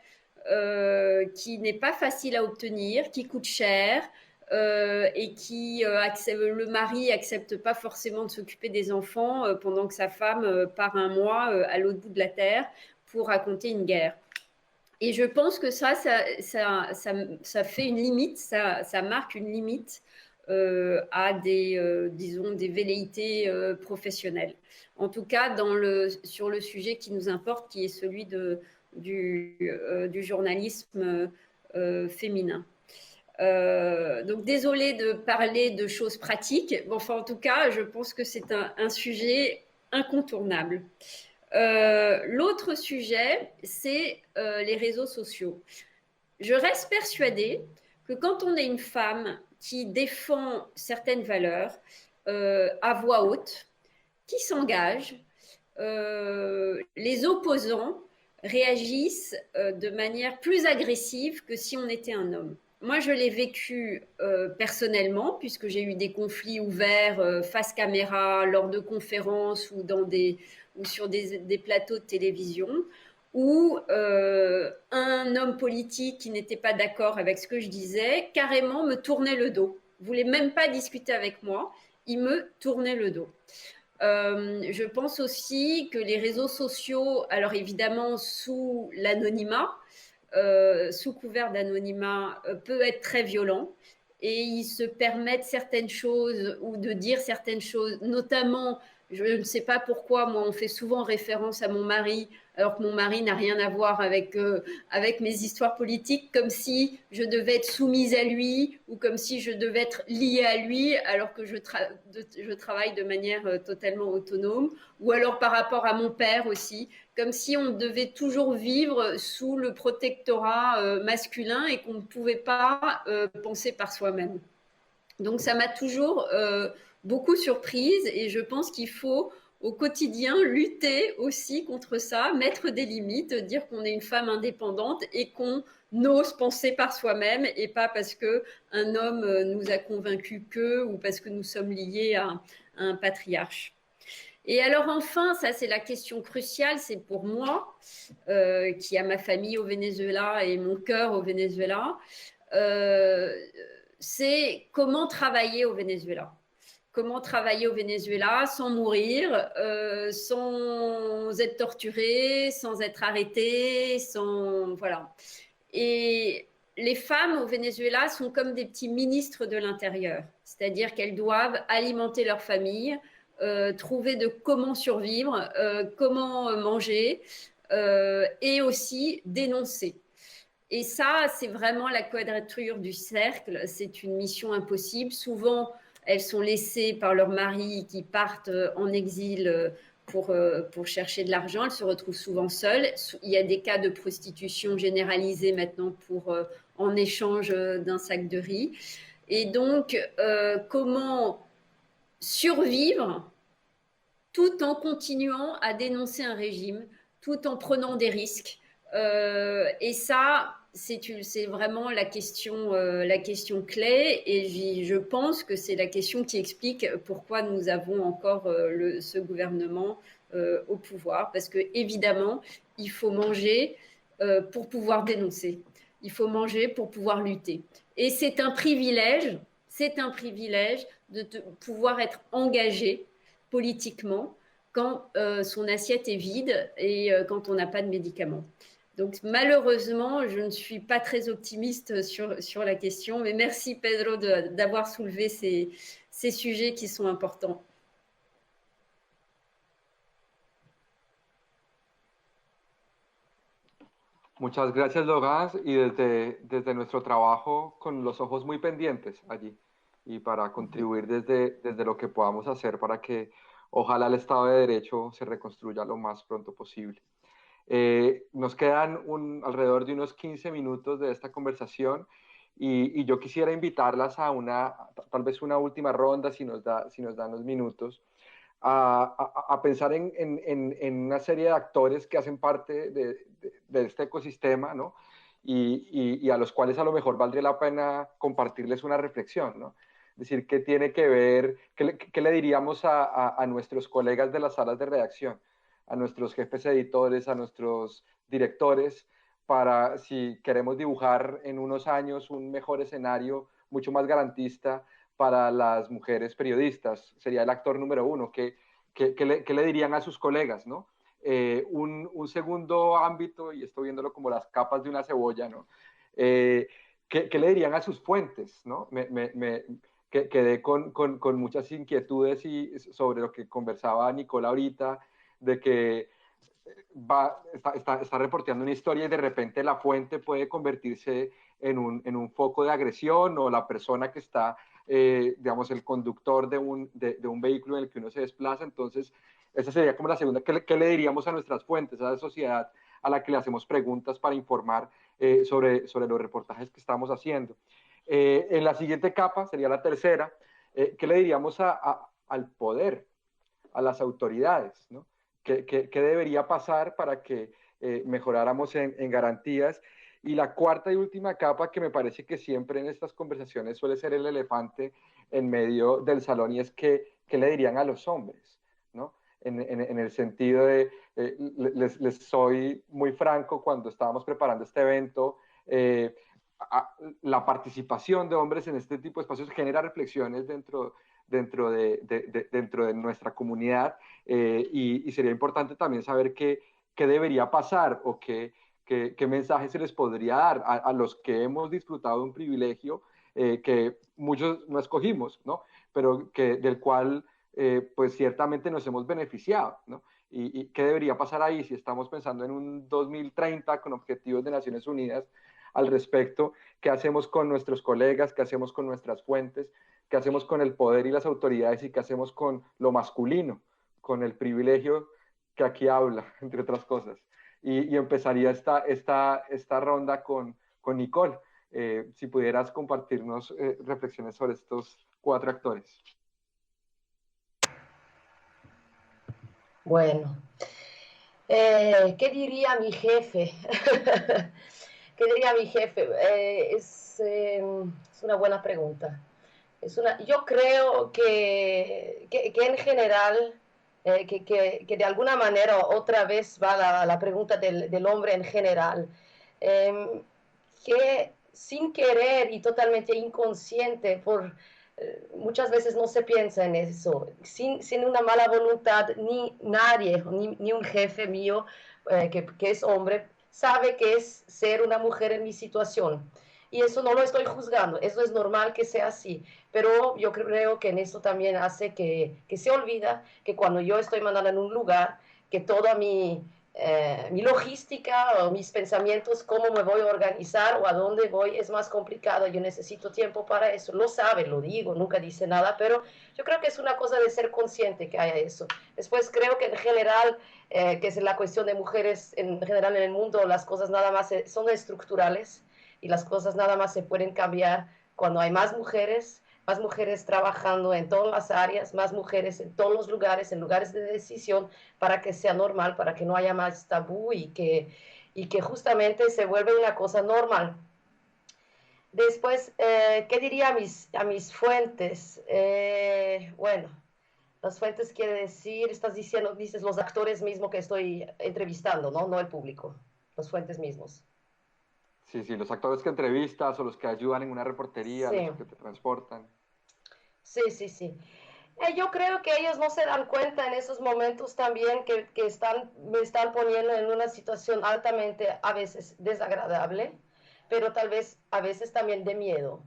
qui n'est pas facile à obtenir, qui coûte cher, et qui le mari accepte pas forcément de s'occuper des enfants pendant que sa femme part un mois à l'autre bout de la terre pour raconter une guerre. Et je pense que ça fait une limite, ça marque une limite à disons, des velléités professionnelles. En tout cas, sur le sujet qui nous importe, qui est celui du journalisme féminin. Donc, désolée de parler de choses pratiques. Enfin, en tout cas, je pense que c'est un sujet incontournable. L'autre sujet, c'est les réseaux sociaux. Je reste persuadée que quand on est une femme qui défend certaines valeurs à voix haute, qui s'engage, les opposants réagissent de manière plus agressive que si on était un homme. Moi, je l'ai vécu personnellement, puisque j'ai eu des conflits ouverts face caméra, lors de conférences ou sur des plateaux de télévision, où un homme politique qui n'était pas d'accord avec ce que je disais, carrément me tournait le dos. Il ne voulait même pas discuter avec moi, il me tournait le dos. Je pense aussi que les réseaux sociaux, alors évidemment sous l'anonymat, sous couvert d'anonymat, peut être très violent et ils se permettent certaines choses ou de dire certaines choses, notamment, je ne sais pas pourquoi, moi on fait souvent référence à mon mari, alors que mon mari n'a rien à voir avec mes histoires politiques, comme si je devais être soumise à lui ou comme si je devais être liée à lui, alors que je travaille de manière totalement autonome, ou alors par rapport à mon père aussi, comme si on devait toujours vivre sous le protectorat masculin et qu'on ne pouvait pas penser par soi-même. Donc ça m'a toujours beaucoup surprise et je pense qu'il faut au quotidien lutter aussi contre ça, mettre des limites, dire qu'on est une femme indépendante et qu'on ose penser par soi-même et pas parce qu'un homme nous a convaincus ou parce que nous sommes liés à un patriarche. Et alors enfin, ça c'est la question cruciale, c'est pour moi, qui a ma famille au Venezuela et mon cœur au Venezuela, c'est comment travailler au Venezuela. Comment travailler au Venezuela sans mourir, sans être torturé, sans être arrêté, voilà. Et les femmes au Venezuela sont comme des petits ministres de l'Intérieur, c'est-à-dire qu'elles doivent alimenter leur famille, trouver de comment survivre, comment manger, et aussi dénoncer. Et ça, c'est vraiment la quadrature du cercle. C'est une mission impossible. Souvent, elles sont laissées par leur mari qui partent en exil pour chercher de l'argent. Elles se retrouvent souvent seules. Il y a des cas de prostitution généralisée maintenant en échange d'un sac de riz. Et donc, comment survivre tout en continuant à dénoncer un régime, tout en prenant des risques. Et ça, c'est vraiment la question clé. Et je pense que c'est la question qui explique pourquoi nous avons encore ce gouvernement au pouvoir. Parce que évidemment, il faut manger pour pouvoir dénoncer. Il faut manger pour pouvoir lutter. Et c'est un privilège de pouvoir être engagé politiquement quand son assiette est vide et quand on n'a pas de médicaments. Donc malheureusement, je ne suis pas très optimiste sur la question, mais merci Pedro d'avoir soulevé ces sujets qui sont importants. Muchas gracias, Laurence, y desde nuestro trabajo con los ojos muy pendientes allí y para contribuir desde lo que podamos hacer para que ojalá el Estado de Derecho se reconstruya lo más pronto posible. Nos quedan alrededor de unos 15 minutos de esta conversación y yo quisiera invitarlas a tal vez una última ronda, si nos dan los minutos, a pensar en una serie de actores que hacen parte de este ecosistema, ¿no? Y a los cuales a lo mejor valdría la pena compartirles una reflexión, ¿no? Es decir, ¿qué tiene que ver, qué le diríamos a nuestros colegas de las salas de redacción, a nuestros jefes editores, a nuestros directores, para si queremos dibujar en unos años un mejor escenario, mucho más garantista para las mujeres periodistas? Sería el actor número uno. ¿Qué le dirían a sus colegas, ¿no? Un segundo ámbito, y estoy viéndolo como las capas de una cebolla, ¿no? ¿Qué le dirían a sus fuentes, ¿no? Quedé con muchas inquietudes sobre lo que conversaba Nicola ahorita, de que está reporteando una historia y de repente la fuente puede convertirse en un foco de agresión, o la persona que está, digamos, el conductor de un vehículo en el que uno se desplaza. Entonces, esa sería como la segunda. ¿Qué le diríamos a nuestras fuentes, a la sociedad a la que le hacemos preguntas para informar sobre los reportajes que estamos haciendo? En la siguiente capa, sería la tercera, ¿qué le diríamos al poder, a las autoridades, ¿no? ¿Qué debería pasar para que mejoráramos en garantías? Y la cuarta y última capa, que me parece que siempre en estas conversaciones suele ser el elefante en medio del salón, y es ¿qué le dirían a los hombres, ¿no? En el sentido de, les soy muy franco, cuando estábamos preparando este evento, la participación de hombres en este tipo de espacios genera reflexiones dentro de nuestra comunidad, y sería importante también saber qué debería pasar, o qué mensaje se les podría dar a los que hemos disfrutado de un privilegio que muchos no escogimos, ¿no? Pero del cual pues ciertamente nos hemos beneficiado, ¿no? Y qué debería pasar ahí si estamos pensando en un 2030 con objetivos de Naciones Unidas al respecto. ¿Qué hacemos con nuestros colegas? ¿Qué hacemos con nuestras fuentes? ¿Qué hacemos con el poder y las autoridades? ¿Y qué hacemos con lo masculino, con el privilegio que aquí habla, entre otras cosas? Y empezaría esta ronda con Nicole. Si pudieras compartirnos reflexiones sobre estos 4 actores. Bueno, ¿qué diría mi jefe? ¿Qué diría mi jefe? Es una buena pregunta. Yo creo que en general, que de alguna manera otra vez va la pregunta del hombre en general, que sin querer y totalmente inconsciente, muchas veces no se piensa en eso, sin una mala voluntad, ni nadie, ni un jefe mío que es hombre, sabe que es ser una mujer en mi situación. Y eso no lo estoy juzgando, eso es normal que sea así, pero yo creo que en eso también hace que se olvida que cuando yo estoy mandando en un lugar, que toda mi logística o mis pensamientos, cómo me voy a organizar o a dónde voy, es más complicado. Yo necesito tiempo para eso. Lo sabe, lo digo, nunca dice nada, pero yo creo que es una cosa de ser consciente que haya eso. Después creo que en general, que es la cuestión de mujeres en general en el mundo, las cosas nada más son estructurales y las cosas nada más se pueden cambiar cuando hay más mujeres trabajando en todas las áreas, más mujeres en todos los lugares, en lugares de decisión, para que sea normal, para que no haya más tabú y que justamente se vuelva una cosa normal. Después, ¿qué diría a mis fuentes? Bueno, las fuentes quiere decir, dices los actores mismos que estoy entrevistando, ¿no? No el público, los fuentes mismos. Sí, los actores que entrevistas o los que ayudan en una reportería, sí. Los que te transportan. Sí. Yo creo que ellos no se dan cuenta en esos momentos también que me están poniendo en una situación altamente a veces desagradable, pero tal vez a veces también de miedo.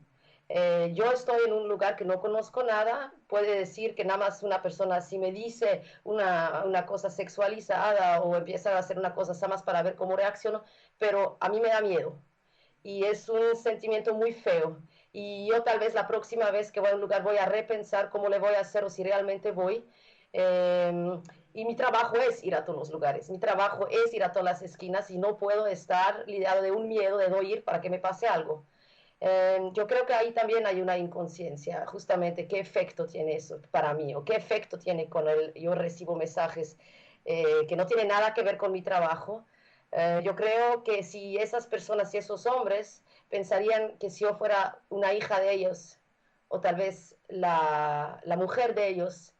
Yo estoy en un lugar que no conozco nada, puede decir que nada más una persona si me dice una cosa sexualizada o empieza a hacer una cosa nada más para ver cómo reacciono, pero a mí me da miedo y es un sentimiento muy feo. Y yo tal vez la próxima vez que voy a un lugar voy a repensar cómo le voy a hacer o si realmente voy. Y mi trabajo es ir a todos los lugares, mi trabajo es ir a todas las esquinas y no puedo estar lidiado de un miedo de no ir para que me pase algo. Yo creo que ahí también hay una inconsciencia, justamente, ¿qué efecto tiene eso para mí? ¿O qué efecto tiene cuando yo recibo mensajes que no tienen nada que ver con mi trabajo? Yo creo que si esas personas y esos hombres pensarían que si yo fuera una hija de ellos, o tal vez la mujer de ellos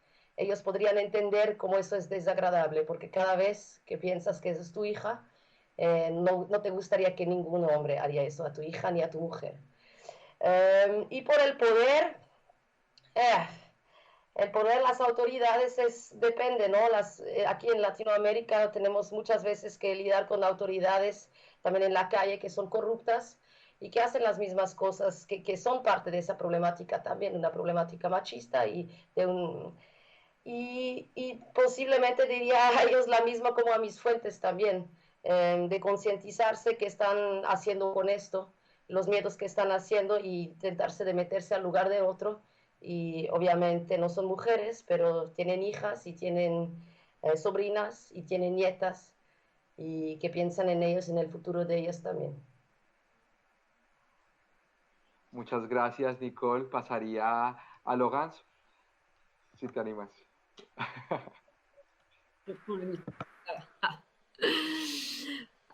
podrían entender cómo eso es desagradable, porque cada vez que piensas que esa es tu hija, no te gustaría que ningún hombre haría eso a tu hija ni a tu mujer. Y por el poder, las autoridades depende, ¿no? Aquí en Latinoamérica tenemos muchas veces que lidiar con autoridades también en la calle que son corruptas y que hacen las mismas cosas, que son parte de esa problemática también, una problemática machista y posiblemente diría a ellos la misma como a mis fuentes también, de concientizarse qué están haciendo con esto, los miedos que están haciendo y intentarse de meterse al lugar de otro. Y obviamente no son mujeres, pero tienen hijas y tienen sobrinas y tienen nietas y que piensan en ellos, en el futuro de ellas también. Muchas gracias, Nicole. Pasaría a Logan, si te animas.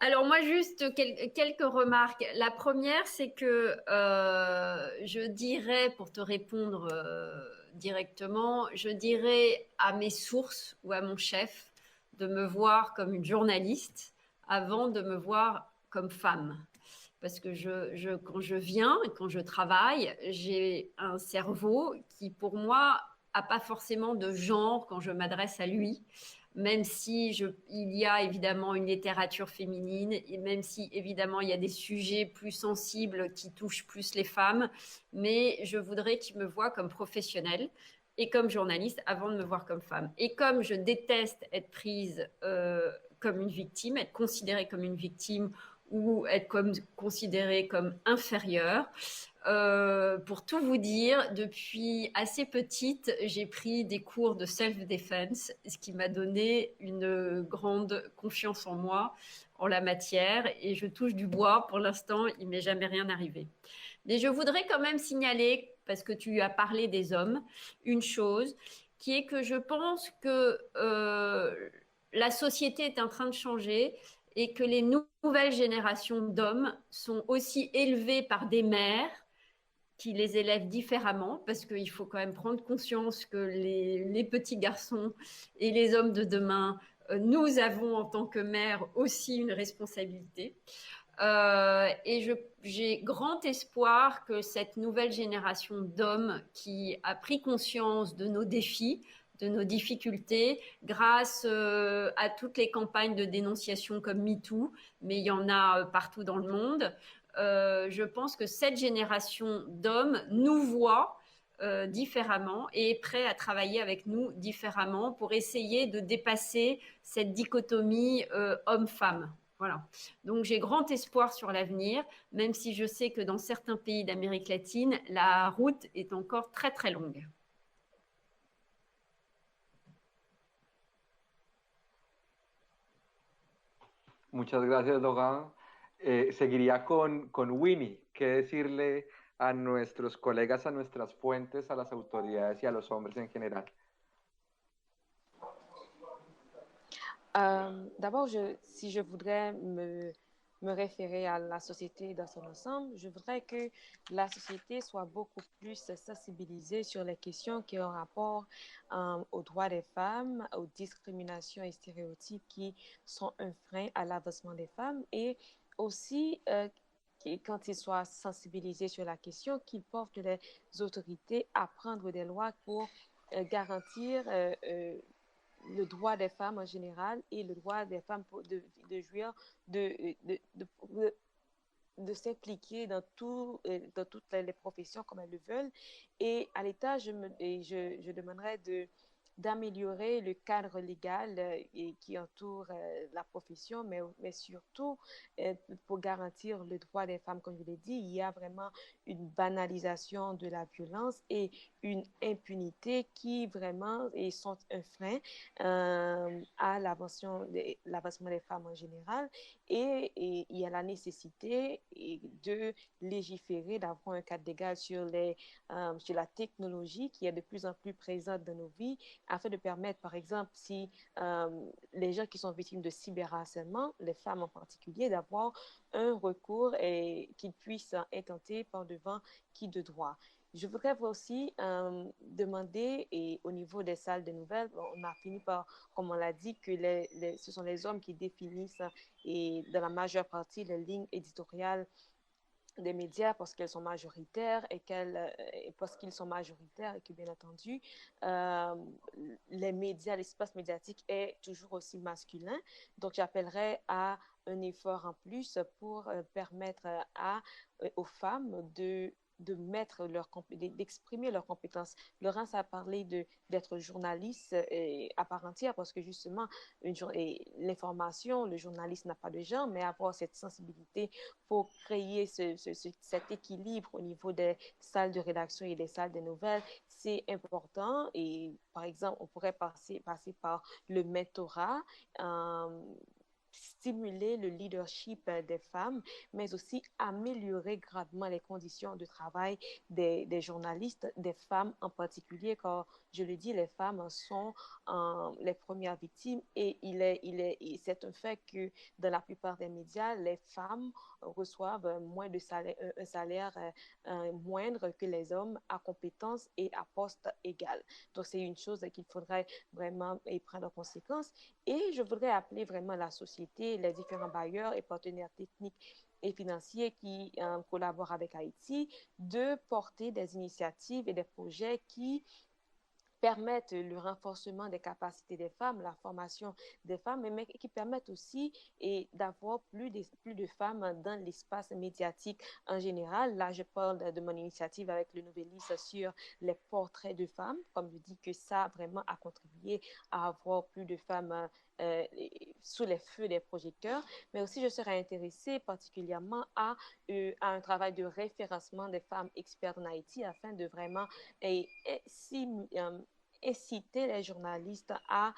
Alors moi, juste quelques remarques. La première, c'est que je dirais, pour te répondre directement, je dirais à mes sources ou à mon chef de me voir comme une journaliste avant de me voir comme femme. Parce que quand je viens et quand je travaille, j'ai un cerveau qui, pour moi, n'a pas forcément de genre quand je m'adresse à lui, même si il y a évidemment une littérature féminine, et même si évidemment il y a des sujets plus sensibles qui touchent plus les femmes, mais je voudrais qu'il me voie comme professionnelle et comme journaliste avant de me voir comme femme. Et comme je déteste être prise comme une victime, être considérée comme une victime ou être considérée comme inférieure. Pour tout vous dire, depuis assez petite, j'ai pris des cours de self-defense, ce qui m'a donné une grande confiance en moi en la matière, et je touche du bois. Pour l'instant, il m'est jamais rien arrivé. Mais je voudrais quand même signaler, parce que tu as parlé des hommes, une chose, qui est que je pense que la société est en train de changer et que les nouvelles générations d'hommes sont aussi élevées par des mères qui les élèvent différemment, parce qu'il faut quand même prendre conscience que les petits garçons et les hommes de demain, nous avons en tant que mères aussi une responsabilité. Et j'ai grand espoir que cette nouvelle génération d'hommes qui a pris conscience de nos défis, de nos difficultés, grâce à toutes les campagnes de dénonciation comme MeToo, mais il y en a partout dans le monde. Je pense que cette génération d'hommes nous voit différemment et est prêt à travailler avec nous différemment pour essayer de dépasser cette dichotomie homme-femme. Voilà. Donc j'ai grand espoir sur l'avenir, même si je sais que dans certains pays d'Amérique latine, la route est encore très très longue. Muchas gracias, Logan. Seguiría con Winnie. ¿Qué decirle a nuestros colegas, a nuestras fuentes, a las autoridades y a los hombres en general? D'abord, si je voudrais me référer à la société dans son ensemble, je voudrais que la société soit beaucoup plus sensibilisée sur les questions qui ont rapport aux droits des femmes, aux discriminations et stéréotypes qui sont un frein à l'avancement des femmes, et aussi quand ils soient sensibilisés sur la question, qu'ils portent les autorités à prendre des lois pour garantir le droit des femmes en général et le droit des femmes de jouir, de s'impliquer dans toutes les professions comme elles le veulent. Et à l'État, je demanderais d'améliorer le cadre légal qui entoure la profession, mais surtout pour garantir le droit des femmes, comme je l'ai dit. Il y a vraiment une banalisation de la violence et une impunité qui vraiment sont un frein à l'avancement des femmes en général. Et il y a la nécessité de légiférer, d'avoir un cadre légal sur la technologie qui est de plus en plus présente dans nos vies, afin de permettre, par exemple, si les gens qui sont victimes de cyberharcèlement, les femmes en particulier, d'avoir un recours et qu'ils puissent intenter par devant qui de droit. Je voudrais aussi demander, et au niveau des salles de nouvelles, on a fini par, comme on l'a dit, que ce sont les hommes qui définissent, et dans la majeure partie, les lignes éditoriales des médias parce qu'elles sont majoritaires parce qu'ils sont majoritaires et que, bien entendu, les médias, l'espace médiatique est toujours aussi masculin. Donc, j'appellerais à un effort en plus pour permettre aux femmes d'exprimer leurs compétences. Laurence a parlé d'être journaliste à part entière parce que justement, l'information, le journaliste n'a pas de genre, mais avoir cette sensibilité pour créer cet équilibre au niveau des salles de rédaction et des salles de nouvelles, c'est important. Et par exemple, on pourrait passer par le mentorat, stimuler le leadership des femmes, mais aussi améliorer grandement les conditions de travail des journalistes, des femmes en particulier, car je le dis, les femmes sont les premières victimes et c'est un fait que dans la plupart des médias, les femmes reçoivent moins de salaire, un salaire moindre que les hommes à compétences et à poste égal. Donc, c'est une chose qu'il faudrait vraiment prendre en conséquence. Et je voudrais appeler vraiment la société, les différents bailleurs et partenaires techniques et financiers qui collaborent avec Haïti, de porter des initiatives et des projets qui permettent le renforcement des capacités des femmes, la formation des femmes, mais qui permettent aussi d'avoir plus de femmes dans l'espace médiatique en général. Là, je parle de mon initiative avec le Nouvelliste sur les portraits de femmes, comme je dis que ça vraiment a contribué à avoir plus de femmes sous les feux des projecteurs, mais aussi je serais intéressée particulièrement à un travail de référencement des femmes expertes en Haïti afin de vraiment inciter les journalistes à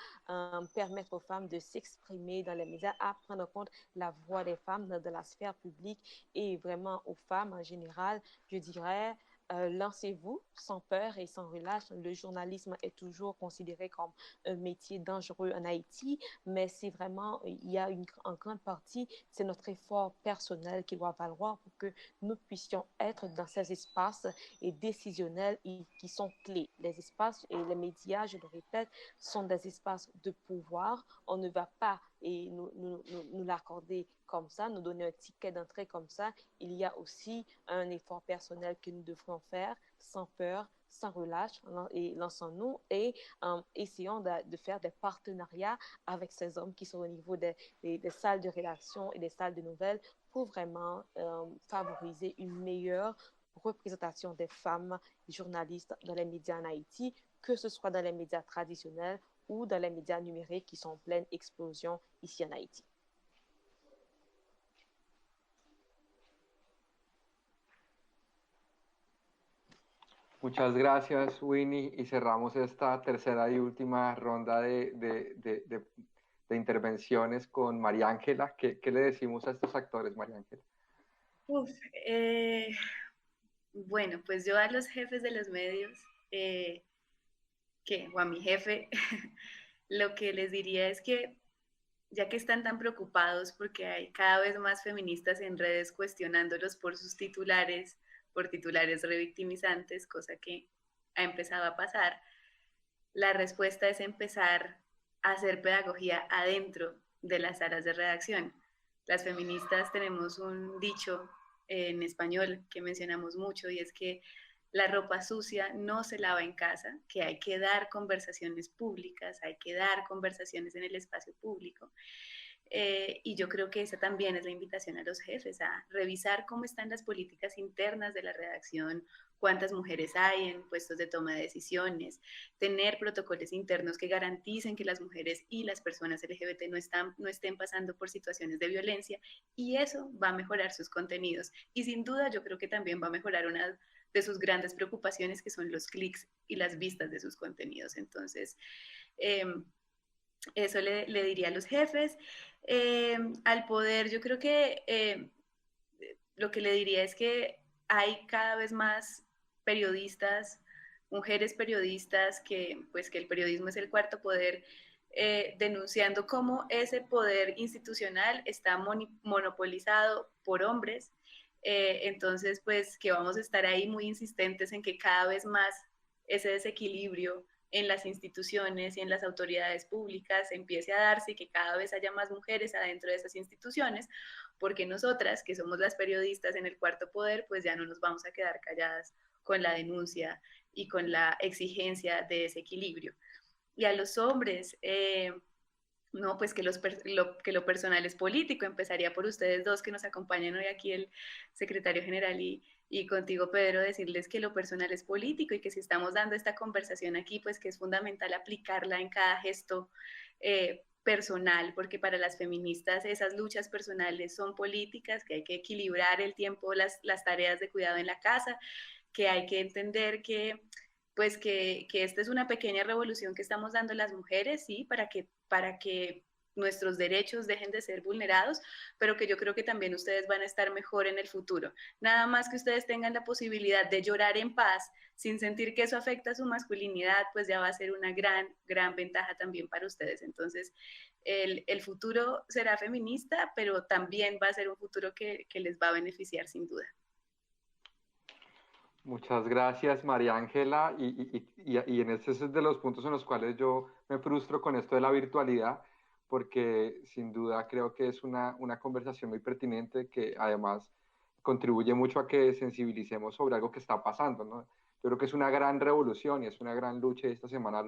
permettre aux femmes de s'exprimer dans les médias, à prendre en compte la voix des femmes dans la sphère publique et vraiment aux femmes en général, je dirais, lancez-vous sans peur et sans relâche. Le journalisme est toujours considéré comme un métier dangereux en Haïti, mais c'est vraiment, il y a en grande partie, c'est notre effort personnel qui doit valoir pour que nous puissions être dans ces espaces et décisionnels qui sont clés. Les espaces et les médias, je le répète, sont des espaces de pouvoir. On ne va pas nous l'accorder comme ça, nous donner un ticket d'entrée comme ça. Il y a aussi un effort personnel que nous devrons faire sans peur, sans relâche, et lançons-nous et essayons de faire des partenariats avec ces hommes qui sont au niveau des salles de rédaction et des salles de nouvelles pour vraiment favoriser une meilleure représentation des femmes journalistes dans les médias en Haïti, que ce soit dans les médias traditionnels ou dans les médias numériques qui sont en pleine explosion ici en Haïti. Muchas gracias, Winnie, y cerramos esta tercera y última ronda de intervenciones con María Ángela. ¿Qué le decimos a estos actores, María Ángela? Bueno, pues yo a los jefes de los medios, o a mi jefe, lo que les diría es que ya que están tan preocupados porque hay cada vez más feministas en redes cuestionándolos por sus titulares, por titulares revictimizantes, cosa que ha empezado a pasar, la respuesta es empezar a hacer pedagogía adentro de las salas de redacción. Las feministas tenemos un dicho en español que mencionamos mucho y es que la ropa sucia no se lava en casa, que hay que dar conversaciones públicas, hay que dar conversaciones en el espacio público. Y yo creo que esa también es la invitación a los jefes, a revisar cómo están las políticas internas de la redacción, cuántas mujeres hay en puestos de toma de decisiones, tener protocolos internos que garanticen que las mujeres y las personas LGBT no estén pasando por situaciones de violencia, y eso va a mejorar sus contenidos. Y sin duda yo creo que también va a mejorar una de sus grandes preocupaciones, que son los clics y las vistas de sus contenidos. Entonces, eso le diría a los jefes. Al poder, yo creo que lo que le diría es que hay cada vez más periodistas, mujeres periodistas, pues que el periodismo es el cuarto poder, denunciando cómo ese poder institucional está monopolizado por hombres. Entonces, pues que vamos a estar ahí muy insistentes en que cada vez más ese desequilibrio en las instituciones y en las autoridades públicas empiece a darse, y que cada vez haya más mujeres adentro de esas instituciones, porque nosotras, que somos las periodistas en el cuarto poder, pues ya no nos vamos a quedar calladas con la denuncia y con la exigencia de ese equilibrio. Y a los hombres, no, pues que lo personal es político. Empezaría por ustedes dos que nos acompañan hoy aquí, el secretario general y contigo, Pedro, decirles que lo personal es político, y que si estamos dando esta conversación aquí, pues que es fundamental aplicarla en cada gesto personal, porque para las feministas esas luchas personales son políticas, que hay que equilibrar el tiempo, las tareas de cuidado en la casa, que hay que entender que pues que esta es una pequeña revolución que estamos dando las mujeres, sí, para que nuestros derechos dejen de ser vulnerados, pero que yo creo que también ustedes van a estar mejor en el futuro. Nada más que ustedes tengan la posibilidad de llorar en paz sin sentir que eso afecta a su masculinidad, pues ya va a ser una gran ventaja también para ustedes. Entonces, el futuro será feminista, pero también va a ser un futuro que les va a beneficiar sin duda. Muchas gracias, María Ángela. Y en ese es de los puntos en los cuales yo me frustro con esto de la virtualidad, porque sin duda creo que es una conversación muy pertinente, que además contribuye mucho a que sensibilicemos sobre algo que está pasando, ¿no? Yo creo que es una gran revolución y es una gran lucha, y esta semana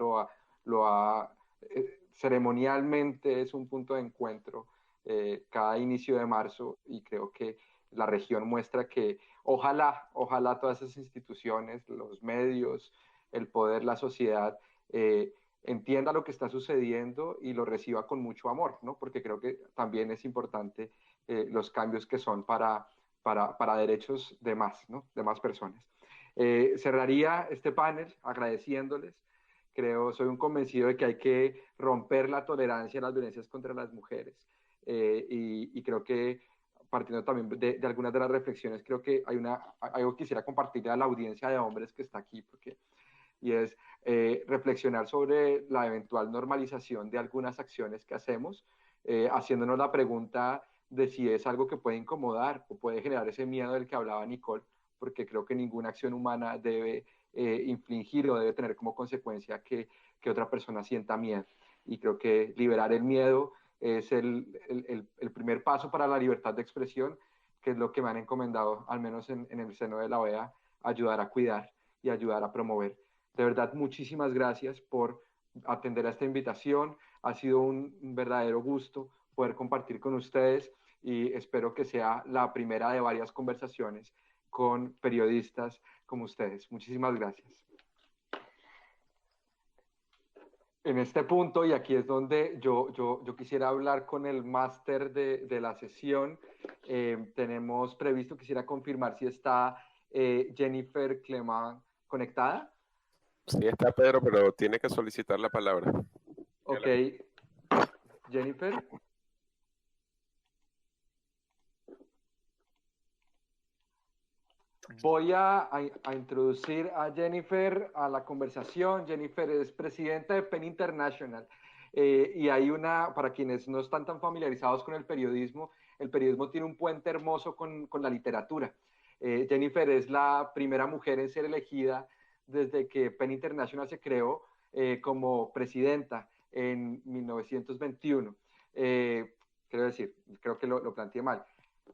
ceremonialmente es un punto de encuentro cada inicio de marzo, y creo que la región muestra que ojalá todas esas instituciones, los medios, el poder, la sociedad, entienda lo que está sucediendo y lo reciba con mucho amor, ¿no? Porque creo que también es importante los cambios que son para derechos de más, ¿no? De más personas. Cerraría este panel agradeciéndoles. Soy un convencido de que hay que romper la tolerancia a las violencias contra las mujeres, y creo que, partiendo también de algunas de las reflexiones, creo que hay algo que quisiera compartirle a la audiencia de hombres que está aquí, y es reflexionar sobre la eventual normalización de algunas acciones que hacemos, haciéndonos la pregunta de si es algo que puede incomodar o puede generar ese miedo del que hablaba Nicole, porque creo que ninguna acción humana debe infligir o debe tener como consecuencia que otra persona sienta miedo. Y creo que liberar el miedo es el primer paso para la libertad de expresión, que es lo que me han encomendado, al menos en el seno de la OEA, ayudar a cuidar y ayudar a promover. De verdad, muchísimas gracias por atender a esta invitación. Ha sido un verdadero gusto poder compartir con ustedes, y espero que sea la primera de varias conversaciones con periodistas como ustedes. Muchísimas gracias. En este punto, y aquí es donde yo quisiera hablar con el máster de la sesión, tenemos previsto, quisiera confirmar si está Jennifer Clement conectada. Sí está, Pedro, pero tiene que solicitar la palabra. Ok, Jennifer. Voy a introducir a Jennifer a la conversación. Jennifer es presidenta de PEN International, y hay para quienes no están tan familiarizados con el periodismo tiene un puente hermoso con la literatura. Jennifer es la primera mujer en ser elegida desde que PEN International se creó como presidenta en 1921. Creo que lo planteé mal.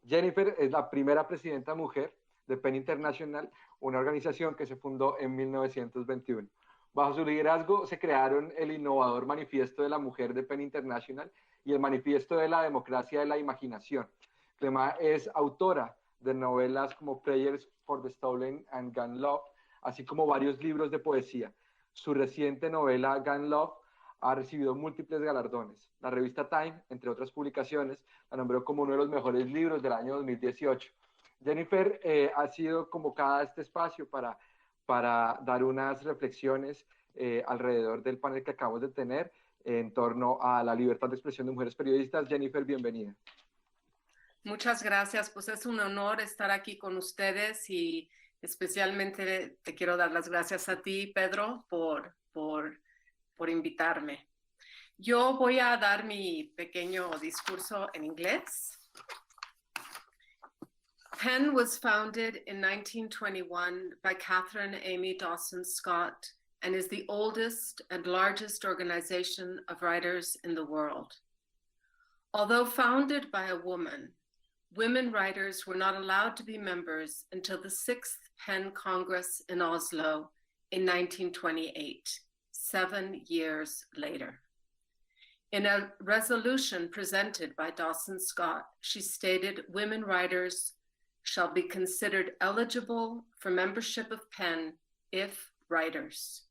Jennifer es la primera presidenta mujer de PEN International, una organización que se fundó en 1921. Bajo su liderazgo se crearon el innovador Manifiesto de la Mujer de PEN International y el Manifiesto de la Democracia de la Imaginación. Clement es autora de novelas como Prayers for the Stolen and Gun Love, así como varios libros de poesía. Su reciente novela Gun Love ha recibido múltiples galardones. La revista Time, entre otras publicaciones, la nombró como uno de los mejores libros del año 2018. Jennifer ha sido convocada a este espacio para dar unas reflexiones alrededor del panel que acabamos de tener en torno a la libertad de expresión de mujeres periodistas. Jennifer, bienvenida. Muchas gracias, pues es un honor estar aquí con ustedes y especialmente te quiero dar las gracias a ti, Pedro, por invitarme. Yo voy a dar mi pequeño discurso en inglés. PEN was founded in 1921 by Catherine Amy Dawson Scott and is the oldest and largest organization of writers in the world. Although founded by a woman, women writers were not allowed to be members until the 6th PEN Congress in Oslo in 1928, 7 years later. In a resolution presented by Dawson Scott, she stated women writers shall be considered eligible for membership of PEN if writers.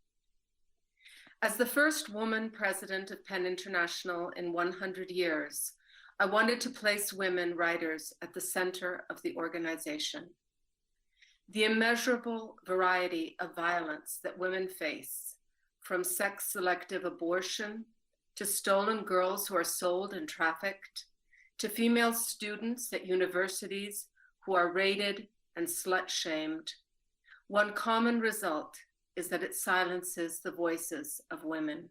As the first woman president of PEN International in 100 years, I wanted to place women writers at the center of the organization. The immeasurable variety of violence that women face, from sex-selective abortion to stolen girls who are sold and trafficked, to female students at universities who are raided and slut-shamed, one common result is that it silences the voices of women.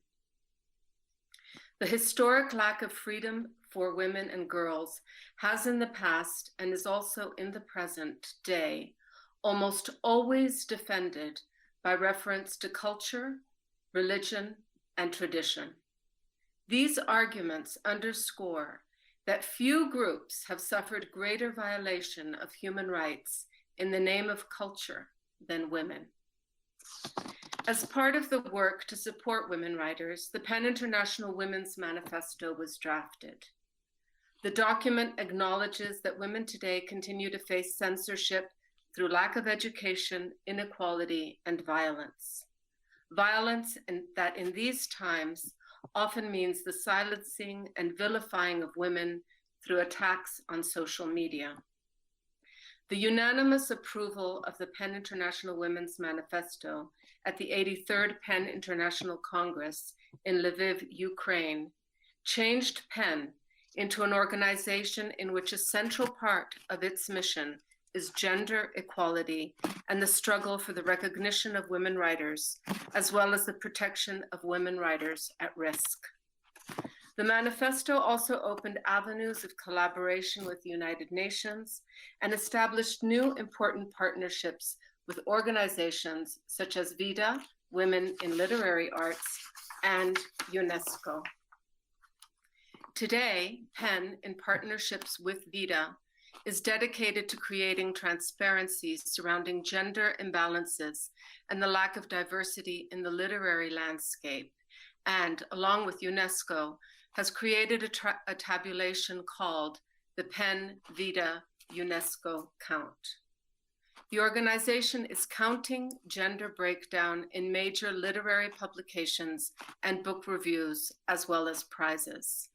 The historic lack of freedom for women and girls has in the past and is also in the present day almost always defended by reference to culture, religion, and tradition. These arguments underscore that few groups have suffered greater violation of human rights in the name of culture than women. As part of the work to support women writers, the PEN International Women's Manifesto was drafted. The document acknowledges that women today continue to face censorship through lack of education, inequality, and violence. Violence that in these times often means the silencing and vilifying of women through attacks on social media. The unanimous approval of the PEN International Women's Manifesto at the 83rd PEN International Congress in Lviv, Ukraine, changed PEN into an organization in which a central part of its mission is gender equality and the struggle for the recognition of women writers, as well as the protection of women writers at risk. The manifesto also opened avenues of collaboration with the United Nations and established new important partnerships with organizations such as VIDA, Women in Literary Arts, and UNESCO. Today, PEN, in partnerships with VIDA, is dedicated to creating transparency surrounding gender imbalances and the lack of diversity in the literary landscape, and, along with UNESCO, has created a tabulation called the PEN VIDA UNESCO Count. The organization is counting gender breakdown in major literary publications and book reviews, as well as prizes.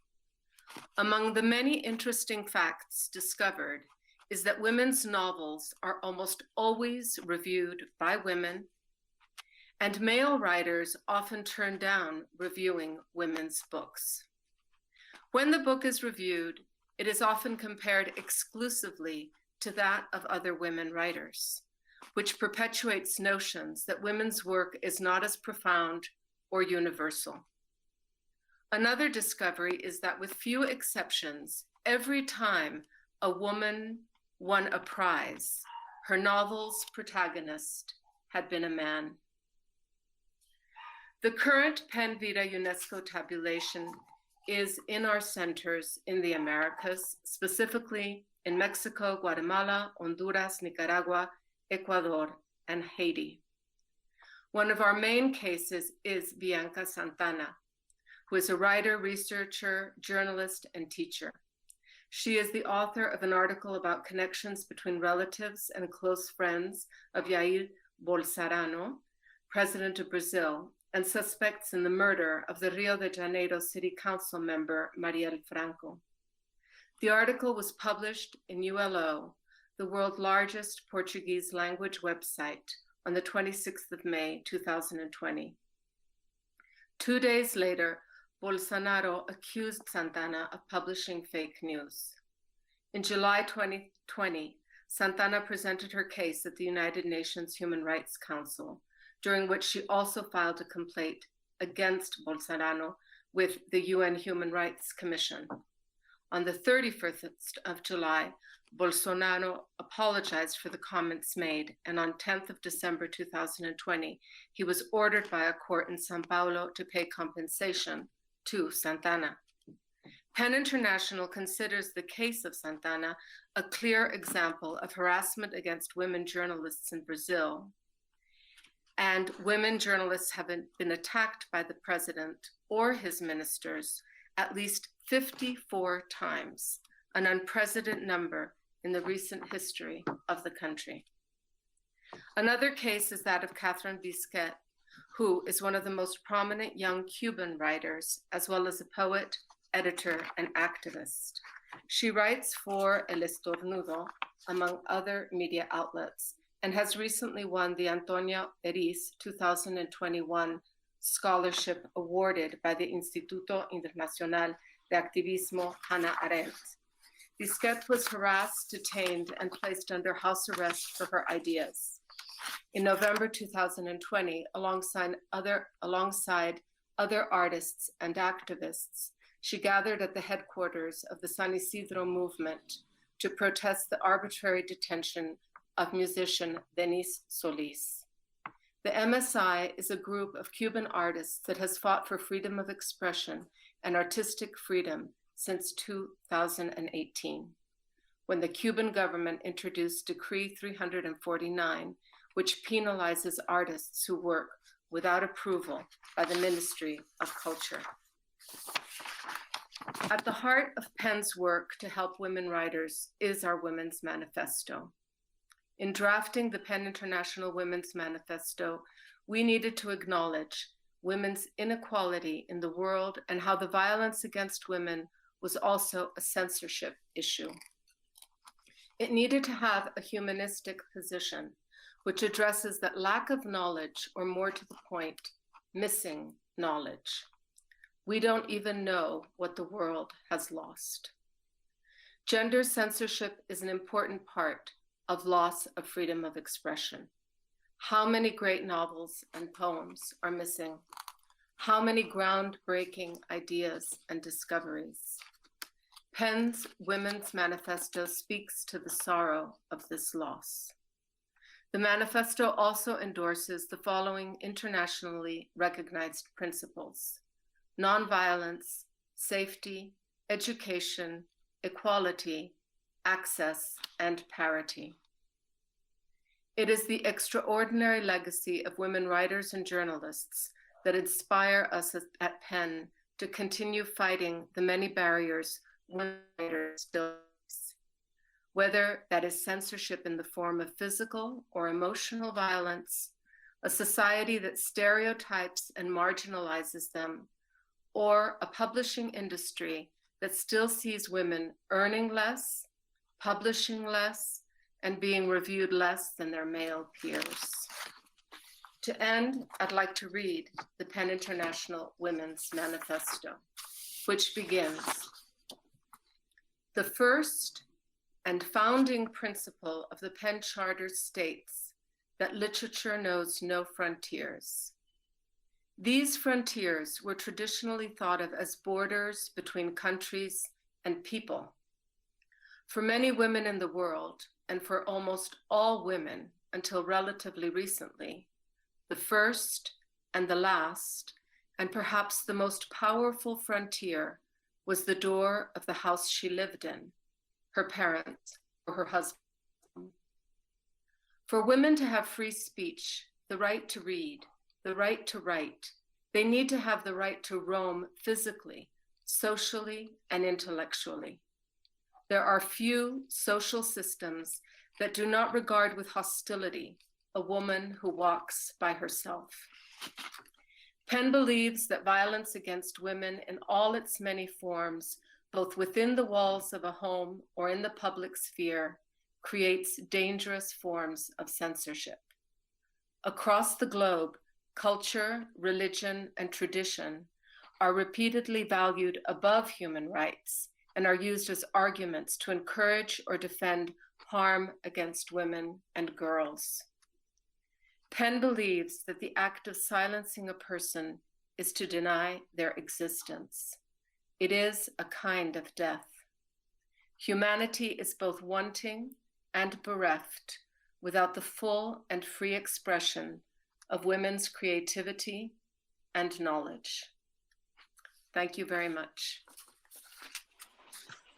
Among the many interesting facts discovered is that women's novels are almost always reviewed by women, and male writers often turn down reviewing women's books. When the book is reviewed, it is often compared exclusively to that of other women writers, which perpetuates notions that women's work is not as profound or universal. Another discovery is that with few exceptions, every time a woman won a prize, her novel's protagonist had been a man. The current PEN VIDA UNESCO tabulation is in our centers in the Americas, specifically in Mexico, Guatemala, Honduras, Nicaragua, Ecuador, and Haiti. One of our main cases is Bianca Santana, who is a writer, researcher, journalist, and teacher. She is the author of an article about connections between relatives and close friends of Yair Bolsonaro, president of Brazil, and suspects in the murder of the Rio de Janeiro City Council member, Marielle Franco. The article was published in ULO, the world's largest Portuguese language website, on the 26th of May, 2020. 2 days later, Bolsonaro accused Santana of publishing fake news. In July 2020, Santana presented her case at the United Nations Human Rights Council, during which she also filed a complaint against Bolsonaro with the UN Human Rights Commission. On the 31st of July, Bolsonaro apologized for the comments made, and on 10th of December 2020, he was ordered by a court in São Paulo to pay compensation to Santana. PEN International considers the case of Santana a clear example of harassment against women journalists in Brazil. And women journalists have been attacked by the president or his ministers at least 54 times, an unprecedented number in the recent history of the country. Another case is that of Catherine Bisquet, who is one of the most prominent young Cuban writers, as well as a poet, editor, and activist. She writes for El Estornudo, among other media outlets, and has recently won the Antonio Eris 2021 scholarship awarded by the Instituto Internacional de Activismo Hannah Arendt. Bisquet was harassed, detained, and placed under house arrest for her ideas. In November 2020, alongside other artists and activists, she gathered at the headquarters of the San Isidro movement to protest the arbitrary detention of musician Denis Solis. The MSI is a group of Cuban artists that has fought for freedom of expression and artistic freedom since 2018, when the Cuban government introduced Decree 349, which penalizes artists who work without approval by the Ministry of Culture. At the heart of PEN's work to help women writers is our Women's Manifesto. In drafting the PEN International Women's Manifesto, we needed to acknowledge women's inequality in the world and how the violence against women was also a censorship issue. It needed to have a humanistic position, which addresses that lack of knowledge, or more to the point, missing knowledge. We don't even know what the world has lost. Gender censorship is an important part of loss of freedom of expression. How many great novels and poems are missing? How many groundbreaking ideas and discoveries? PEN's Women's Manifesto speaks to the sorrow of this loss. The manifesto also endorses the following internationally recognized principles: nonviolence, safety, education, equality, access, and parity. It is the extraordinary legacy of women writers and journalists that inspire us at PEN to continue fighting the many barriers women writers still face, whether that is censorship in the form of physical or emotional violence, a society that stereotypes and marginalizes them, or a publishing industry that still sees women earning less, publishing less, and being reviewed less than their male peers. To end, I'd like to read the PEN International Women's Manifesto, which begins: the first and founding principle of the PEN Charter states that literature knows no frontiers. These frontiers were traditionally thought of as borders between countries and people. For many women in the world, and for almost all women until relatively recently, the first and the last, and perhaps the most powerful frontier, was the door of the house she lived in, her parents, or her husband. For women to have free speech, the right to read, the right to write, they need to have the right to roam physically, socially, and intellectually. There are few social systems that do not regard with hostility a woman who walks by herself. Penn believes that violence against women in all its many forms, both within the walls of a home or in the public sphere, creates dangerous forms of censorship. Across the globe, culture, religion, and tradition are repeatedly valued above human rights and are used as arguments to encourage or defend harm against women and girls. Penn believes that the act of silencing a person is to deny their existence. It is a kind of death. Humanity is both wanting and bereft without the full and free expression of women's creativity and knowledge. Thank you very much.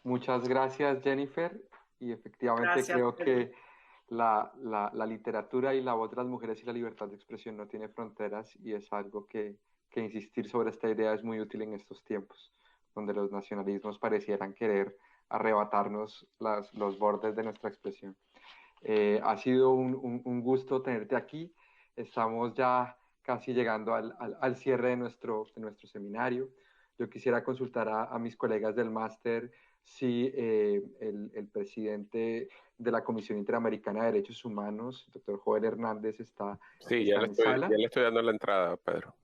Muchas gracias, Jennifer. Y efectivamente Gracias, creo Pedro. que la literatura y la voz de las mujeres y la libertad de expresión no tiene fronteras, y es algo que insistir sobre esta idea es muy útil en estos tiempos, donde los nacionalismos parecieran querer arrebatarnos los bordes de nuestra expresión. Ha sido un gusto tenerte aquí. Estamos ya casi llegando al cierre de nuestro seminario. Yo quisiera consultar a mis colegas del máster si el presidente de la Comisión Interamericana de Derechos Humanos, el doctor Joel Hernández, está en sala. Ya le estoy dando la entrada, Pedro.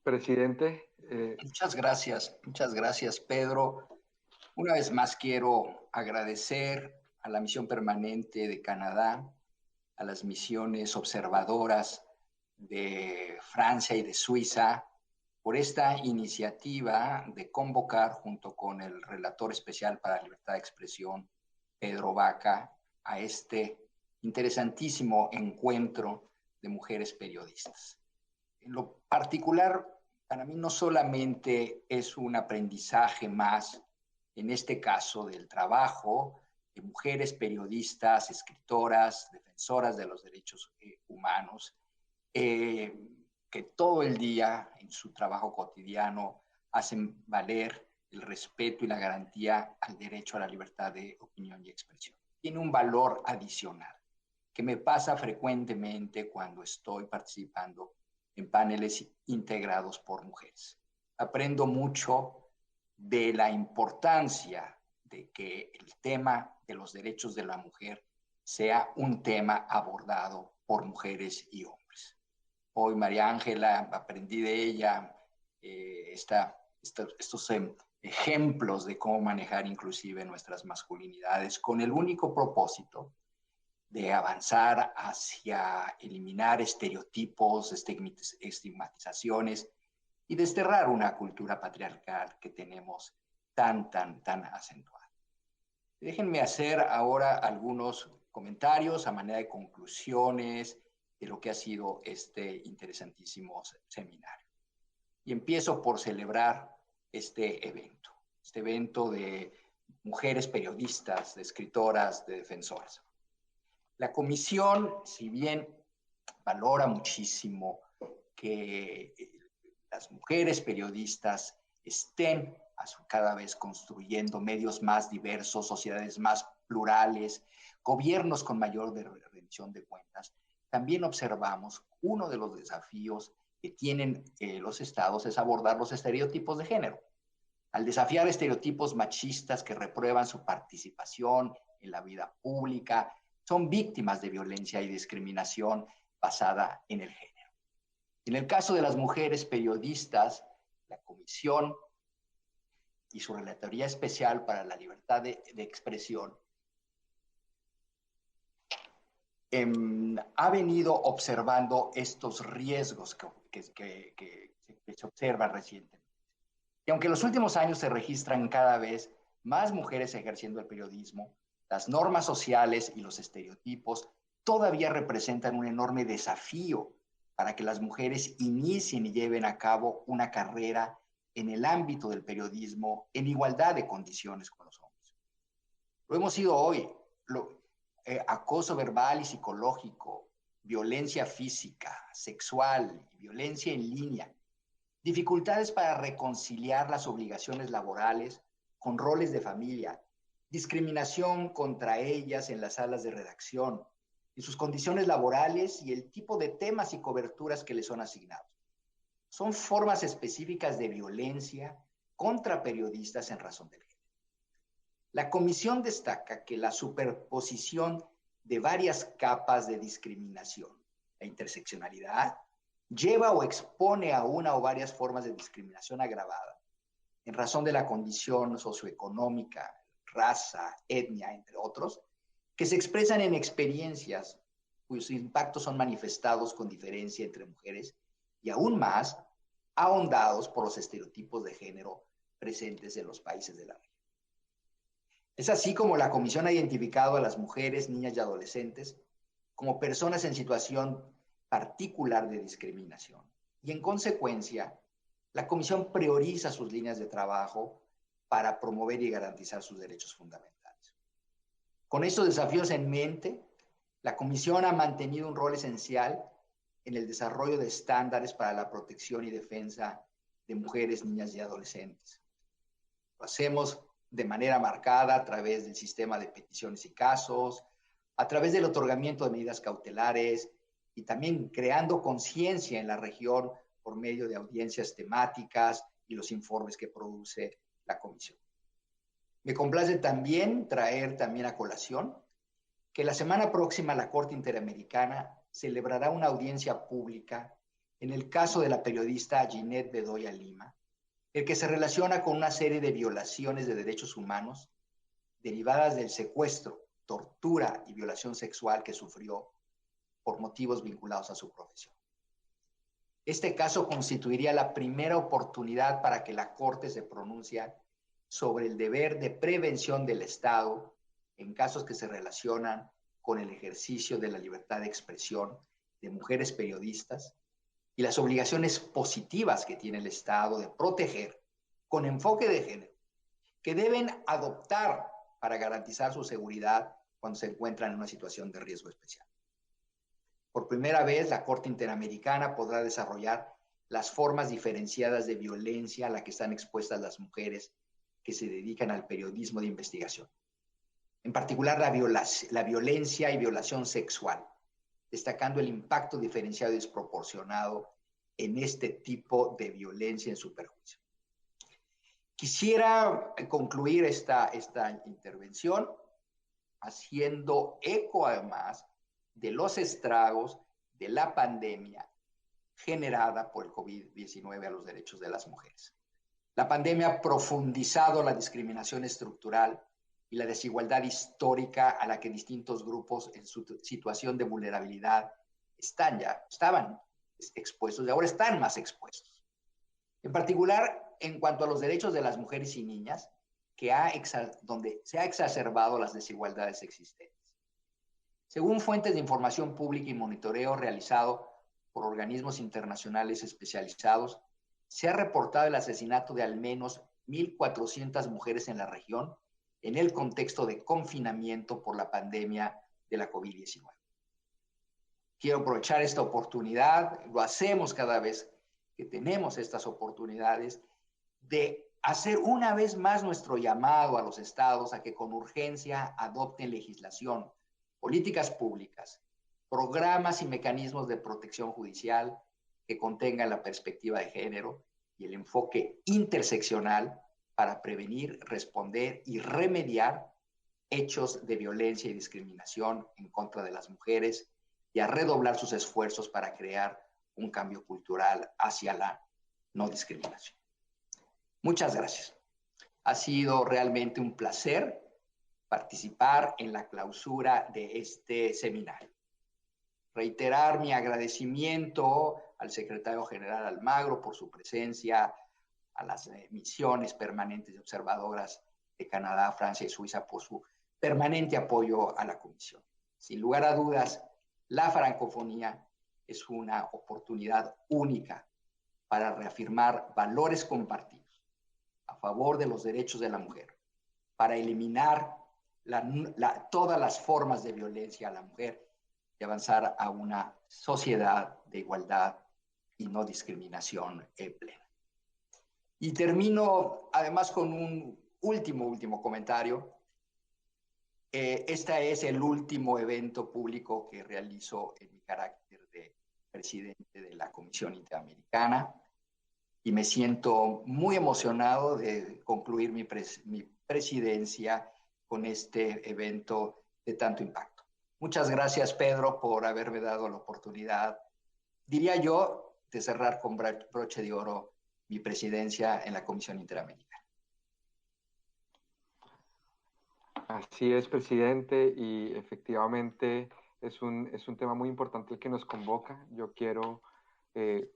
Presidente. Muchas gracias, Pedro. Una vez más quiero agradecer a la Misión Permanente de Canadá, a las misiones observadoras de Francia y de Suiza, por esta iniciativa de convocar, junto con el relator especial para la libertad de expresión, Pedro Vaca, a este interesantísimo encuentro de mujeres periodistas. En lo particular, para mí no solamente es un aprendizaje más, en este caso del trabajo de mujeres periodistas, escritoras, defensoras de los derechos humanos, que todo el día en su trabajo cotidiano hacen valer el respeto y la garantía al derecho a la libertad de opinión y expresión. Tiene un valor adicional que me pasa frecuentemente cuando estoy participando en paneles integrados por mujeres. Aprendo mucho de la importancia de que el tema de los derechos de la mujer sea un tema abordado por mujeres y hombres. Hoy María Ángela, aprendí de ella estos ejemplos de cómo manejar inclusive nuestras masculinidades con el único propósito de avanzar hacia eliminar estereotipos, estigmatizaciones y desterrar una cultura patriarcal que tenemos tan acentuada. Déjenme hacer ahora algunos comentarios a manera de conclusiones de lo que ha sido este interesantísimo seminario. Y empiezo por celebrar este evento de mujeres periodistas, de escritoras, de defensoras. La comisión, si bien valora muchísimo que las mujeres periodistas estén cada vez construyendo medios más diversos, sociedades más plurales, gobiernos con mayor rendición de cuentas, también observamos uno de los desafíos que tienen los estados es abordar los estereotipos de género. Al desafiar estereotipos machistas que reprueban su participación en la vida pública, son víctimas de violencia y discriminación basada en el género. En el caso de las mujeres periodistas, la Comisión y su Relatoría Especial para la Libertad de Expresión ha venido observando estos riesgos que se observan recientemente. Y aunque en los últimos años se registran cada vez más mujeres ejerciendo el periodismo, las normas sociales y los estereotipos todavía representan un enorme desafío para que las mujeres inicien y lleven a cabo una carrera en el ámbito del periodismo en igualdad de condiciones con los hombres. Lo hemos ido hoy, acoso verbal y psicológico, violencia física, sexual y violencia en línea, dificultades para reconciliar las obligaciones laborales con roles de familia, discriminación contra ellas en las salas de redacción, en sus condiciones laborales y el tipo de temas y coberturas que les son asignados. Son formas específicas de violencia contra periodistas en razón del género. La comisión destaca que la superposición de varias capas de discriminación, la interseccionalidad, lleva o expone a una o varias formas de discriminación agravada en razón de la condición socioeconómica, raza, etnia, entre otros, que se expresan en experiencias cuyos impactos son manifestados con diferencia entre mujeres y aún más ahondados por los estereotipos de género presentes en los países de la región. Es así como la Comisión ha identificado a las mujeres, niñas y adolescentes como personas en situación particular de discriminación. Y en consecuencia, la Comisión prioriza sus líneas de trabajo para promover y garantizar sus derechos fundamentales. Con estos desafíos en mente, la Comisión ha mantenido un rol esencial en el desarrollo de estándares para la protección y defensa de mujeres, niñas y adolescentes. Lo hacemos de manera marcada a través del sistema de peticiones y casos, a través del otorgamiento de medidas cautelares y también creando conciencia en la región por medio de audiencias temáticas y los informes que produce la Comisión. Me complace también traer a colación que la semana próxima la Corte Interamericana celebrará una audiencia pública en el caso de la periodista Ginette Bedoya Lima, el que se relaciona con una serie de violaciones de derechos humanos derivadas del secuestro, tortura y violación sexual que sufrió por motivos vinculados a su profesión. Este caso constituiría la primera oportunidad para que la Corte se pronuncie sobre el deber de prevención del Estado en casos que se relacionan con el ejercicio de la libertad de expresión de mujeres periodistas y las obligaciones positivas que tiene el Estado de proteger con enfoque de género, que deben adoptar para garantizar su seguridad cuando se encuentran en una situación de riesgo especial. Por primera vez, la Corte Interamericana podrá desarrollar las formas diferenciadas de violencia a la que están expuestas las mujeres que se dedican al periodismo de investigación. En particular, la violencia y violación sexual, destacando el impacto diferenciado y desproporcionado en este tipo de violencia en su perjuicio. Quisiera concluir esta intervención haciendo eco, además, de los estragos de la pandemia generada por el COVID-19 a los derechos de las mujeres. La pandemia ha profundizado la discriminación estructural y la desigualdad histórica a la que distintos grupos en su situación de vulnerabilidad estaban expuestos y ahora están más expuestos. En particular, en cuanto a los derechos de las mujeres y niñas, donde se ha exacerbado las desigualdades existentes. Según fuentes de información pública y monitoreo realizado por organismos internacionales especializados, se ha reportado el asesinato de al menos 1,400 mujeres en la región en el contexto de confinamiento por la pandemia de la COVID-19. Quiero aprovechar esta oportunidad, lo hacemos cada vez que tenemos estas oportunidades, de hacer una vez más nuestro llamado a los estados a que con urgencia adopten legislación, políticas públicas, programas y mecanismos de protección judicial que contengan la perspectiva de género y el enfoque interseccional para prevenir, responder y remediar hechos de violencia y discriminación en contra de las mujeres y a redoblar sus esfuerzos para crear un cambio cultural hacia la no discriminación. Muchas gracias. Ha sido realmente un placer participar en la clausura de este seminario. Reiterar mi agradecimiento al secretario general Almagro por su presencia, a las misiones permanentes y observadoras de Canadá, Francia y Suiza por su permanente apoyo a la Comisión. Sin lugar a dudas, la francofonía es una oportunidad única para reafirmar valores compartidos a favor de los derechos de la mujer, para eliminar todas las formas de violencia a la mujer y avanzar a una sociedad de igualdad y no discriminación plena. Y termino además con un último comentario Este es el último evento público que realizo en mi carácter de presidente de la Comisión Interamericana y me siento muy emocionado de concluir mi presidencia con este evento de tanto impacto. Muchas gracias, Pedro, por haberme dado la oportunidad, diría yo, de cerrar con broche de oro mi presidencia en la Comisión Interamericana. Así es, presidente, y efectivamente es un tema muy importante el que nos convoca. Yo quiero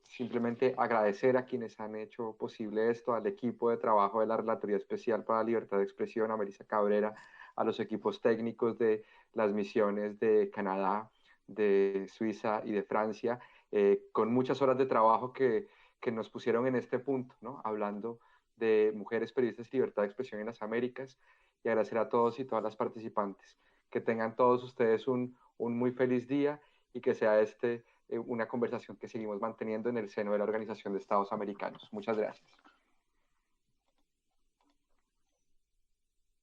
simplemente agradecer a quienes han hecho posible esto, al equipo de trabajo de la Relatoría Especial para la Libertad de Expresión, a Melissa Cabrera, a los equipos técnicos de las misiones de Canadá, de Suiza y de Francia, con muchas horas de trabajo que nos pusieron en este punto, ¿no? Hablando de mujeres periodistas y libertad de expresión en las Américas, y agradecer a todos y todas las participantes. Que tengan todos ustedes un muy feliz día y que sea una conversación que seguimos manteniendo en el seno de la Organización de Estados Americanos. Muchas gracias.